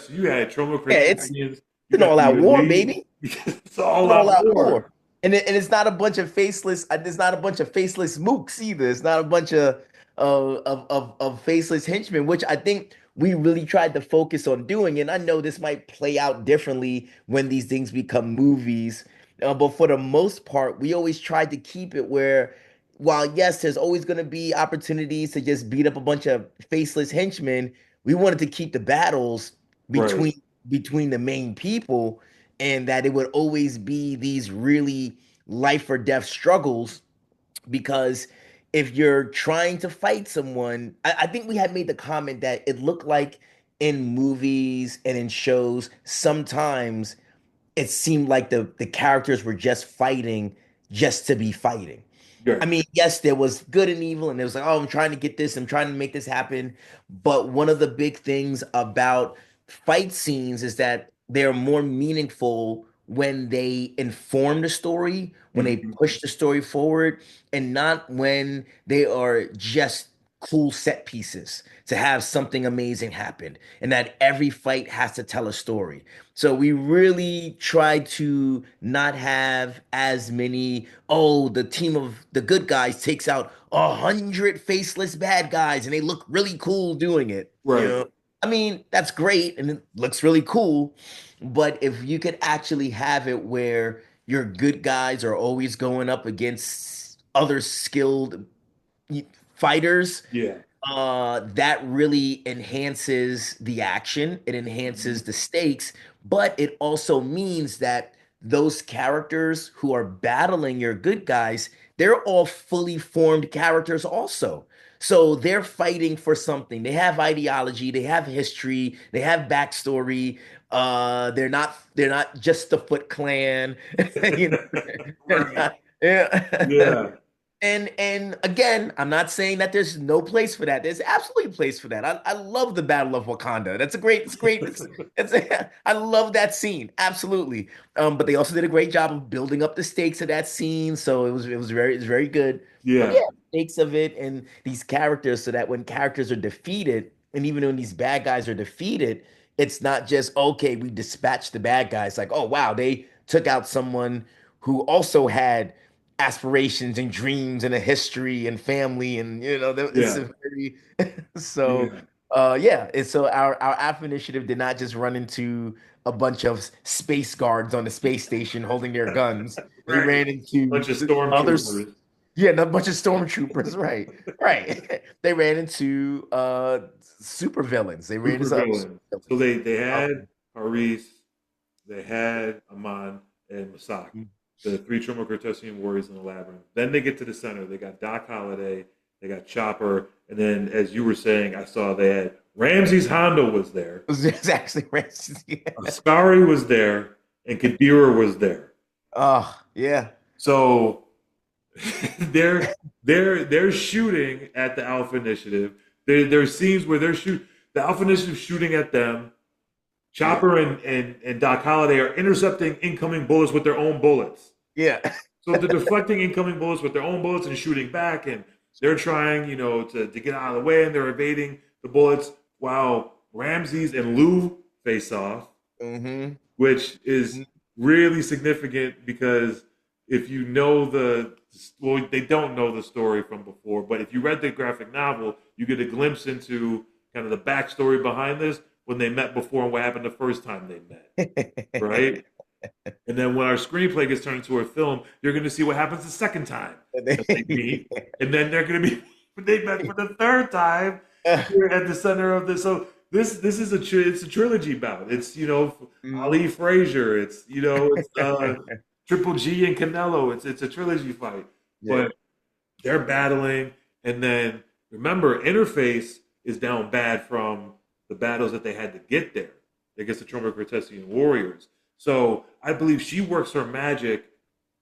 so you had Trauma Yeah, it's Christians, you an got the all-out war, elite. baby. It's all An out all-out war. war. And it's not a bunch of faceless. It's not a bunch of faceless mooks either. It's not a bunch of faceless henchmen, which I think we really tried to focus on doing. And I know this might play out differently when these things become movies, but for the most part, we always tried to keep it where, while yes, there's always going to be opportunities to just beat up a bunch of faceless henchmen, we wanted to keep the battles Right. between the main people, and that it would always be these really life or death struggles. Because if you're trying to fight someone, I think we had made the comment that it looked like in movies and in shows sometimes it seemed like the characters were just fighting just to be fighting. I Right. mean, yes, there was good and evil, and it was like, oh, I'm trying to get this, I'm trying to make this happen. But one of the big things about fight scenes is that they're more meaningful when they inform the story, when they Mhm. push the story forward, and not when they are just cool set pieces, to have something amazing happen, and that every fight has to tell a story. So we really try to not have as many, oh, the team of the good guys takes out 100 faceless bad guys and they look really cool doing it. You Right. know, I mean, that's great and it looks really cool, but if you could actually have it where your good guys are always going up against other skilled fighters, Yeah. that really enhances the action. It enhances Mhm. the stakes, but it also means that those characters who are battling your good guys, they're all fully formed characters also. So they're fighting for something. They have ideology, they have history, they have backstory. They're not just the Foot Clan. You know, they're Right. not, yeah. Yeah. And again, I'm not saying that there's no place for that. There's absolutely a place for that. I love the Battle of Wakanda. That's a great, it's great. I love that scene. Absolutely. But they also did a great job of building up the stakes of that scene. So it was very good. But Yeah. yeah, stakes of it and these characters so that when characters are defeated, and even when these bad guys are defeated, it's not just okay, we dispatched the bad guys, like, oh wow, they took out someone who also had aspirations and dreams and a history and family and it's Yeah. a very so Yeah. yeah, and so our Alpha Initiative did not just run into a bunch of space guards on the space station holding their guns. They Right. ran into Bunch of others. stormtroopers. Yeah, a bunch of stormtroopers, right? Right. They ran into super villains. They ran Super into other super villains. So villains. they Um, had Haris, they had Aman and Masaki, the three Tremor warriors in the labyrinth. Then they get to the center. They got Doc Holliday, they got Chopper, and then as you were saying, I saw they had Ramses Hondo was there, it's actually racist. Yeah. Ascari was there, and Kadira was there. Oh, yeah. So they're shooting at the Alpha Initiative. There's scenes where the Alpha Initiative shooting at them. Yeah. Chopper and Doc Holliday are intercepting incoming bullets with their own bullets. Yeah. So they're deflecting incoming bullets with their own bullets and shooting back, and they're trying, to get out of the way, and they're evading the bullets while Ramses and Lou face off, Hmm. which is really significant because if you know they don't know the story from before, but if you read the graphic novel, you get a glimpse into kind of the backstory behind this when they met before and what happened the first time they met, right? And then when our screenplay gets turned into a film, you're going to see what happens the second time that they meet, and then they're going to be they met for the third time here at the center of this. So this is it's a trilogy bout. It's Ali Frazier. It's Triple G and Canelo. It's a trilogy fight, Yeah. but they're battling, and then remember, Interface is down bad from the battles that they had to get there against the Troma Cortesian warriors. So I believe she works her magic,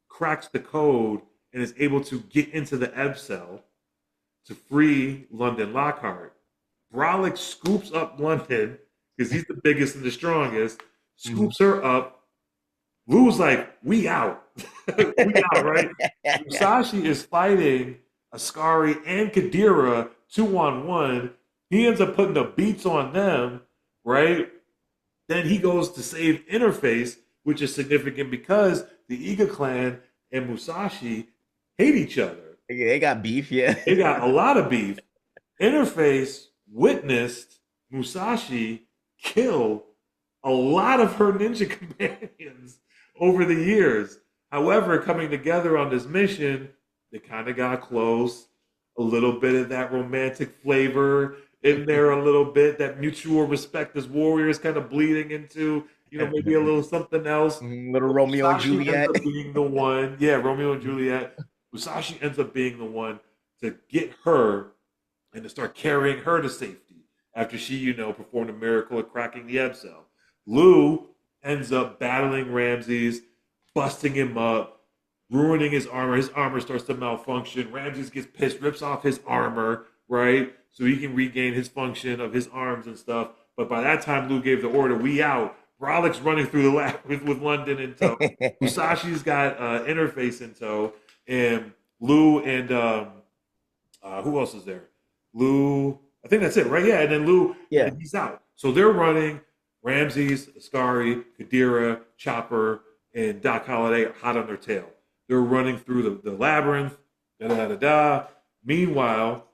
cracks the code, and is able to get into the Ebb cell to free London Lockhart. Brolic scoops up London because he's the biggest and the strongest, scoops her up. Lou's like, we out. We out, right? Musashi is fighting Ascari and Kadira 2-on-1. He ends up putting the beats on them, right? Then he goes to save Interface, which is significant because the Iga clan and Musashi hate each other. Yeah, they got beef, yeah. They got a lot of beef. Interface witnessed Musashi kill a lot of her ninja companions over the years. However, coming together on this mission, they kind of got close. A little bit of that romantic flavor in there, a little bit that mutual respect as warriors, kind of bleeding into maybe a little something else. Little But Romeo and Musashi ends Juliet. up being the one. Yeah, Romeo and Juliet. Musashi ends up being the one to get her and to start carrying her to safety after she, performed a miracle of cracking the Ebb cell. Lou ends up battling Ramses, busting him up, ruining his armor. His armor starts to malfunction. Ramses gets pissed, rips off his armor, right? So he can regain his function of his arms and stuff. But by that time, Lou gave the order, we out. Brolic's running through the lab with London in tow. Musashi's got Interface in tow. And Lou and who else is there? Lou. I think that's it, right? Yeah, and then Lou, and Yeah. then he's out. So they're running. Ramses, Ascari, Kadira, Chopper, and Doc Holliday are hot on their tail. They're running through the labyrinth. Da da da da. Meanwhile,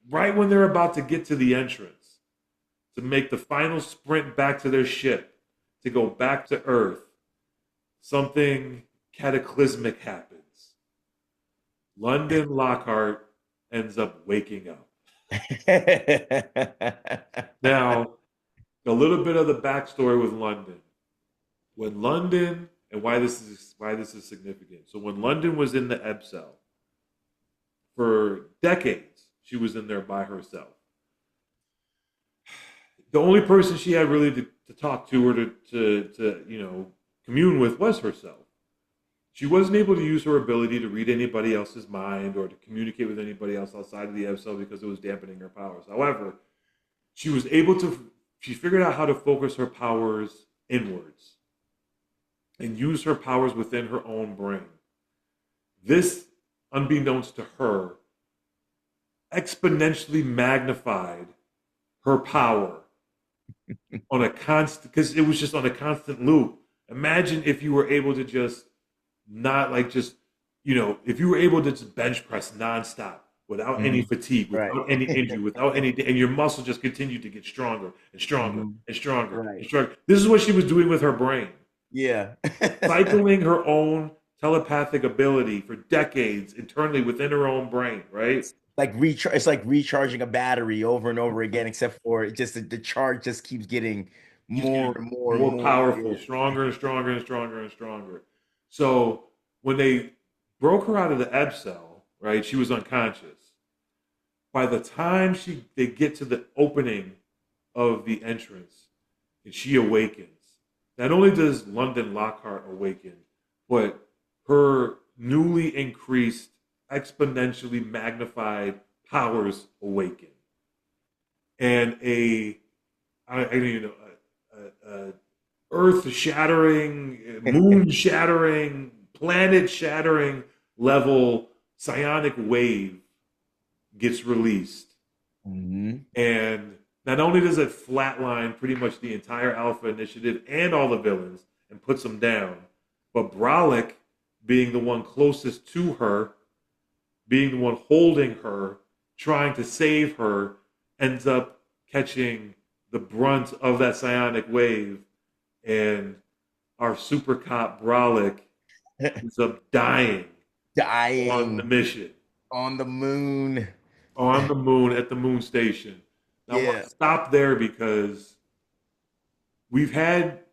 right when they're about to get to the entrance to make the final sprint back to their ship to go back to Earth, something cataclysmic happens. London Lockhart ends up waking up. Now, a little bit of the backstory with London. When London and why this is significant. So when London was in the Ebb cell for decades, she was in there by herself. The only person she had really to talk to or to commune with was herself. She wasn't able to use her ability to read anybody else's mind or to communicate with anybody else outside of the Ebb cell because it was dampening her powers. However, she was able to. She figured out how to focus her powers inwards and use her powers within her own brain. This, unbeknownst to her, exponentially magnified her power on a constant, because it was just on a constant loop. Imagine if you were able to just not like just, if you were able to just bench press nonstop without any Mhm. fatigue, Right. without any injury, without any, and your muscle just continued to get stronger and stronger Mhm. and stronger and Right. stronger. This is what she was doing with her brain, Yeah. cycling her own telepathic ability for decades internally within her own brain, right? It's like recharging a battery over and over again, except for it just the charge just keeps getting Keeps more getting and more and more more. powerful, Yeah. stronger and stronger and stronger and stronger. So when they broke her out of the Ebb cell, right, she was unconscious. By the time they get to the opening of the entrance and she awakens, not only does London Lockhart awaken, but her newly increased, exponentially magnified powers awaken. And I don't even know, a earth shattering, moon shattering, planet shattering level psionic wave gets released. Mhm. And not only does it flatline pretty much the entire Alpha Initiative and all the villains and puts them down, but Brolic, being the one closest to her, being the one holding her, trying to save her, ends up catching the brunt of that psionic wave. And our super cop Brolic ends up dying on the Dying mission, on the moon. on the moon at the moon station. Now, I want Yeah. to stop there because we've had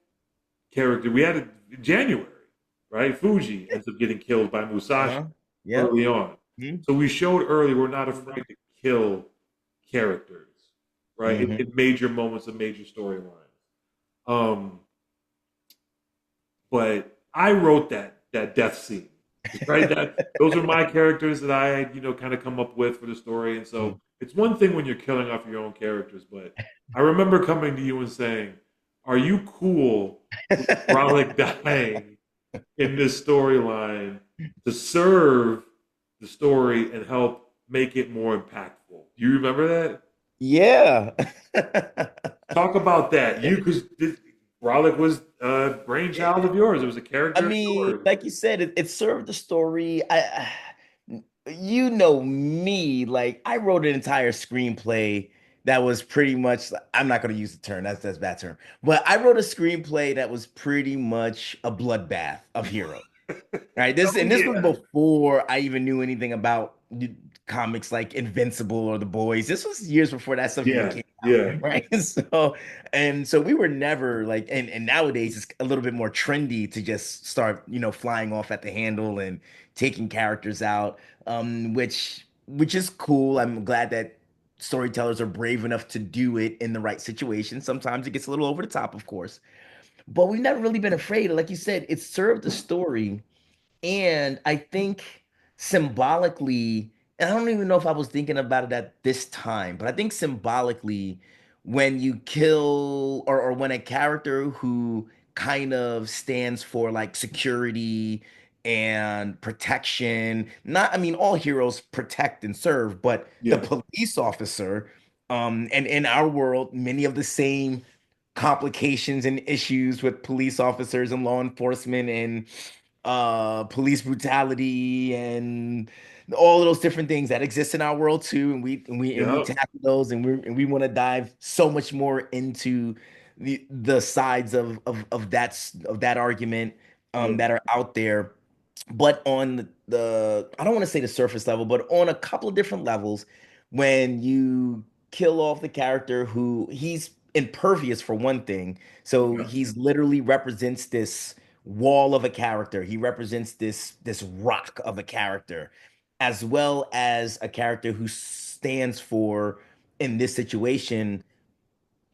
we had a January, right? Fuji ends up getting killed by Musashi Uh-huh. Yep. early on. Mhm. So we showed early we're not afraid to kill characters, right? In Mhm. major moments of major storylines. Um, but I wrote that death scene, right? That those are my characters that I kind of come up with for the story, and so it's one thing when you're killing off your own characters, but I remember coming to you and saying, "Are you cool with Brolic dying in this storyline to serve the story and help make it more impactful?" Do you remember that? Yeah. Talk about that. You because Brolic was a brainchild of yours. It was a I character of mean, yours. like you said, it served the story. You know me, like I wrote an entire screenplay that was pretty much. I'm not going to use the term. That's a bad term. But I wrote a screenplay that was pretty much a bloodbath of Hero. Right. This Oh and this was yeah, before I even knew anything about comics like Invincible or The Boys. This was years before that stuff even yeah, came out. yeah. Right. So we were never like, and nowadays it's a little bit more trendy to just start, flying off at the handle and taking characters out. Which is cool. I'm glad that storytellers are brave enough to do it in the right situation. Sometimes it gets a little over the top, of course, but we've never really been afraid. Like you said, it served the story, and I think symbolically, and I don't even know if I was thinking about it at this time, but I think symbolically, when you kill or when a character who kind of stands for like security and protection. Not, I mean, all heroes protect and serve, but the Yeah. police officer, and in our world, many of the same complications and issues with police officers and law enforcement and police brutality and all of those different things that exist in our world too, and we Yep. tackle those, and we want to dive so much more into the sides of that argument Yeah. that are out there, but on the I don't want to say the surface level, but on a couple of different levels, when you kill off the character who he's impervious for one thing, so Okay. he's literally represents this wall of a character. He represents this rock of a character, as well as a character who stands for, in this situation,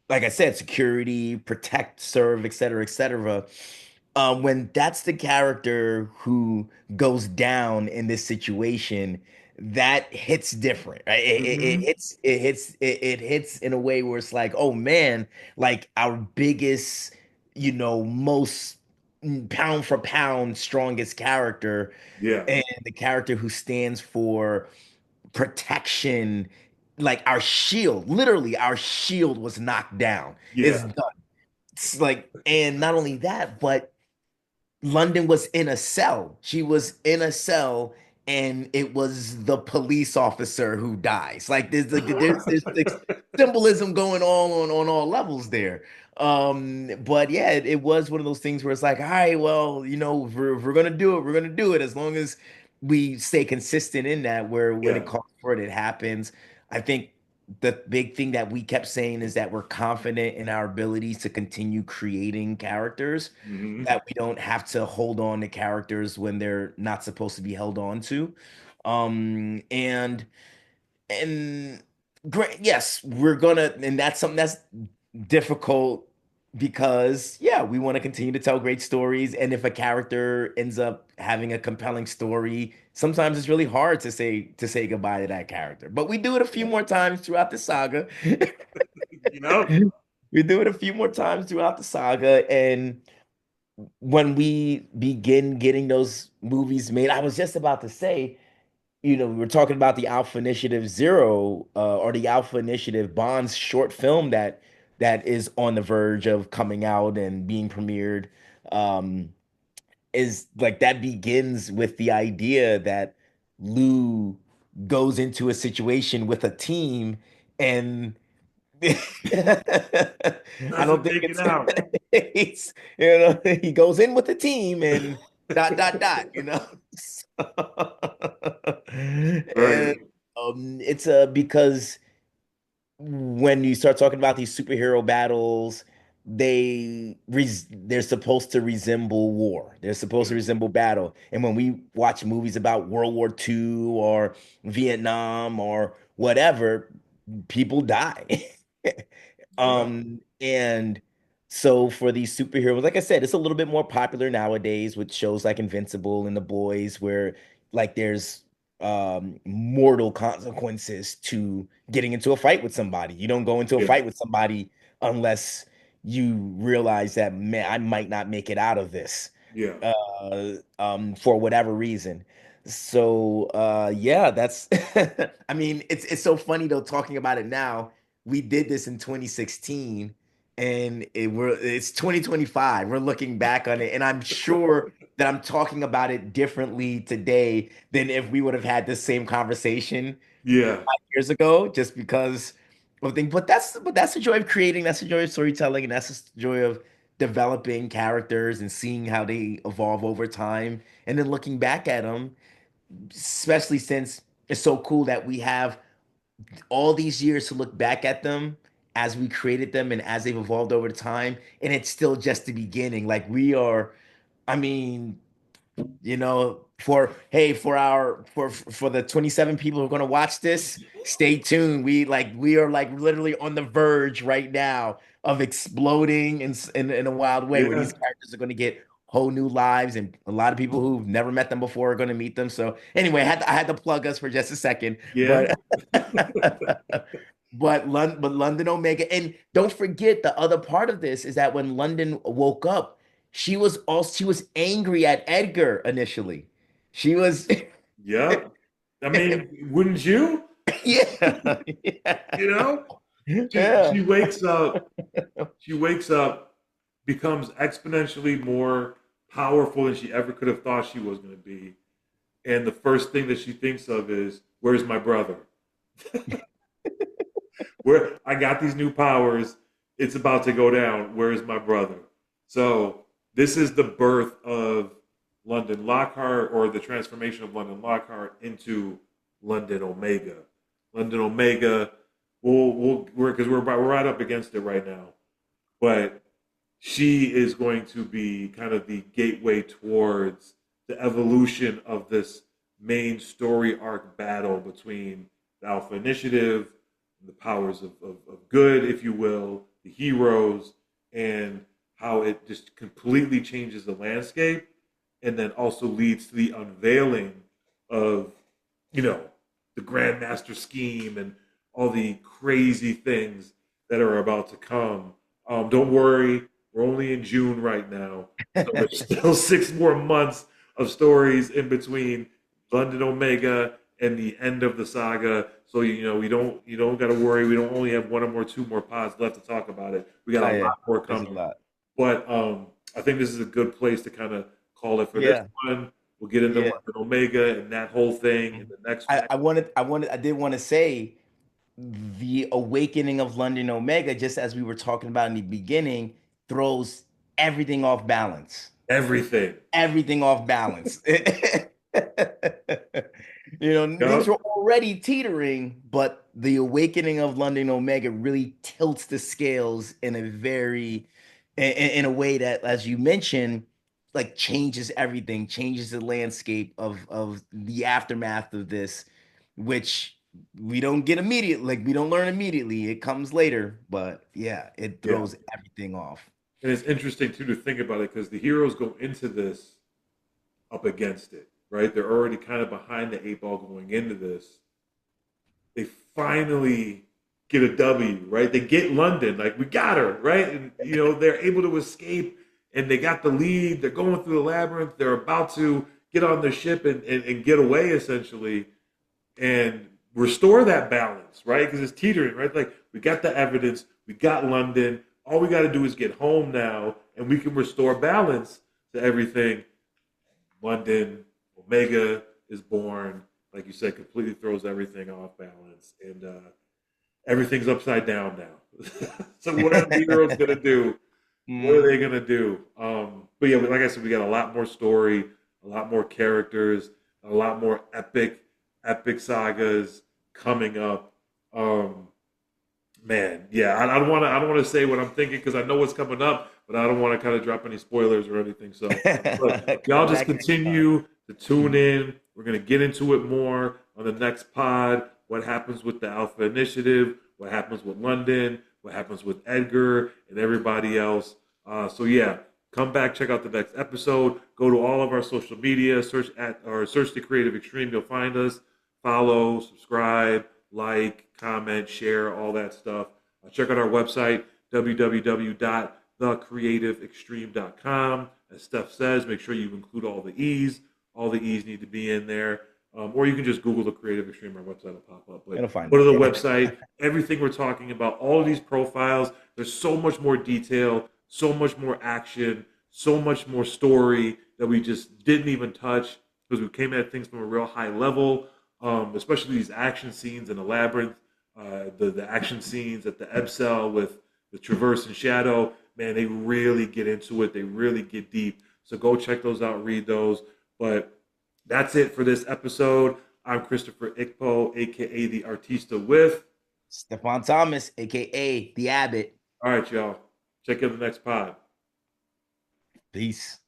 like I said, security, protect, serve, et cetera, et cetera. When that's the character who goes down in this situation, that hits different, right? Hmm. It hits in a way where it's like, oh man, like our biggest, most pound for pound strongest character, Yeah. and the character who stands for protection, like our shield, literally our shield was knocked down. It's Yeah. done. It's like, and not only that, but London was in a cell. She was in a cell, and it was the police officer who dies. Like there's this symbolism going on all levels there. But yeah, it was one of those things where it's like, all right, well, if we're gonna do it, we're gonna do it as long as we stay consistent in that. Where when it Yeah. calls for it, it happens. I think the big thing that we kept saying is that we're confident in our abilities to continue creating characters, Hmm. that we don't have to hold on to characters when they're not supposed to be held on to. And great, yes, we're gonna, and that's something that's difficult because yeah, we want to continue to tell great stories. And if a character ends up having a compelling story, sometimes it's really hard to say goodbye to that character. But we do it a few Yeah. more times throughout the saga. You know. We do it a few more times throughout the saga, and when we begin getting those movies made, I was just about to say, we were talking about the Alpha Initiative Zero, or the Alpha Initiative Bonds short film that is on the verge of coming out and being premiered. Um, is like that begins with the idea that Lou goes into a situation with a team, and I don't Doesn't think make it it's, out. it's he goes in with the team and dot dot dot, and Right. it's because when you start talking about these superhero battles, they're supposed to resemble war. They're supposed to Yeah. resemble battle. And when we watch movies about World War II or Vietnam or whatever, people die. Yeah. And so for these superheroes, like I said, it's a little bit more popular nowadays with shows like Invincible and The Boys, where like there's mortal consequences to getting into a fight with somebody. You don't go into a Yeah. fight with somebody unless you realize that, man, I might not make it out of this Yeah. for whatever reason. So yeah, that's I mean, it's so funny though talking about it now. We did this in 2016, and it's 2025. We're looking back on it, and I'm sure that I'm talking about it differently today than if we would have had this same conversation Yeah. 5 years ago, just because of things. But that's the joy of creating. That's the joy of storytelling, and that's the joy of developing characters and seeing how they evolve over time, and then looking back at them, especially since it's so cool that we have all these years to look back at them as we created them and as they've evolved over time, and it's still just the beginning. Like we are, I mean, for the 27 people who are going to watch this, stay tuned. We are like literally on the verge right now of exploding in a wild way, where Yeah. these characters are going to get whole new lives, and a lot of people who've never met them before are going to meet them. So anyway, I had to plug us for just a second, Yeah. but but London Omega, and don't forget the other part of this is that when London woke up, She was angry at Edgar initially. She was Yep. I mean, wouldn't you? yeah. You know, Yeah. she wakes up. She wakes up, becomes exponentially more powerful than she ever could have thought she was going to be. And the first thing that she thinks of is, "Where's my brother? Where I got these new powers, it's about to go down. Where's my brother?" So this is the birth of London Lockhart, or the transformation of London Lockhart into London Omega. London Omega, we're right up against it right now, but she is going to be kind of the gateway towards the evolution of this main story arc battle between the Alpha Initiative, the powers of good, if you will, the heroes, and how it just completely changes the landscape, and then also leads to the unveiling of, you know, the Grandmaster scheme and all the crazy things that are about to come. Don't worry, we're only in June right now, so there's still 6 more months of stories in between London Omega and the end of the saga. So you know, you don't got to worry. We don't only have one or more, 2 more pods left to talk about it. We got Oh a yeah. lot more There's a coming. lot. But I think this is a good place to kind of call it for this Yeah. one. We'll get into Yeah. London Omega and that whole thing in the next. I did want to say the awakening of London Omega, just as we were talking about in the beginning, throws everything off balance. Everything. Everything off balance. Things Yep. were already teetering, but the awakening of London Omega really tilts the scales in a in a way that, as you mentioned, like changes everything, changes the landscape of the aftermath of this, which we don't get immediate, like we don't learn immediately. It comes later, but yeah, it Yeah. throws everything off. And it's interesting too to think about it because the heroes go into this up against it, right? They're already kind of behind the 8 ball going into this. They finally get a W, right? They get London, like we got her, right? And you know, they're able to escape and they got the lead. They're going through the labyrinth. They're about to get on their ship and get away essentially and restore that balance, right? Because it's teetering, right? Like we got the evidence, we got London. All we got to do is get home now, and we can restore balance to everything. London Omega is born, like you said, completely throws everything off balance, and everything's upside down now. So what are the heroes gonna do? What are Mm. they gonna do? But yeah, like I said, we got a lot more story, a lot more characters, a lot more epic sagas coming up. Man, yeah, I don't want to say what I'm thinking because I know what's coming up, but I don't want to kind of drop any spoilers or anything. So, look, y'all Come just back next time. continue to tune in. We're gonna get into it more on the next pod. What happens with the Alpha Initiative? What happens with London? What happens with Edgar and everybody else? So yeah, come back, check out the next episode. Go to all of our social media, search the Creative Extreme. You'll find us. Follow, subscribe, like, comment, share, all that stuff. Check out our website, www.thecreativeextreme.com. As Steph says, make sure you include all the E's. All the E's need to be in there. Or you can just Google the Creative Extreme. Our website will pop up. But It'll find go to it. the website. Everything we're talking about, all of these profiles, there's so much more detail, so much more action, so much more story that we just didn't even touch because we came at things from a real high level. Especially these action scenes in the labyrinth, the action scenes at the Ebb cell with Traverse and Shadow. Man, they really get into it. They really get deep. So go check those out, read those. But that's it for this episode. I'm Christopher Ikpo, aka The Artista with. Stephon Thomas, aka the Abbott. All right, y'all. Check out the next pod. Peace.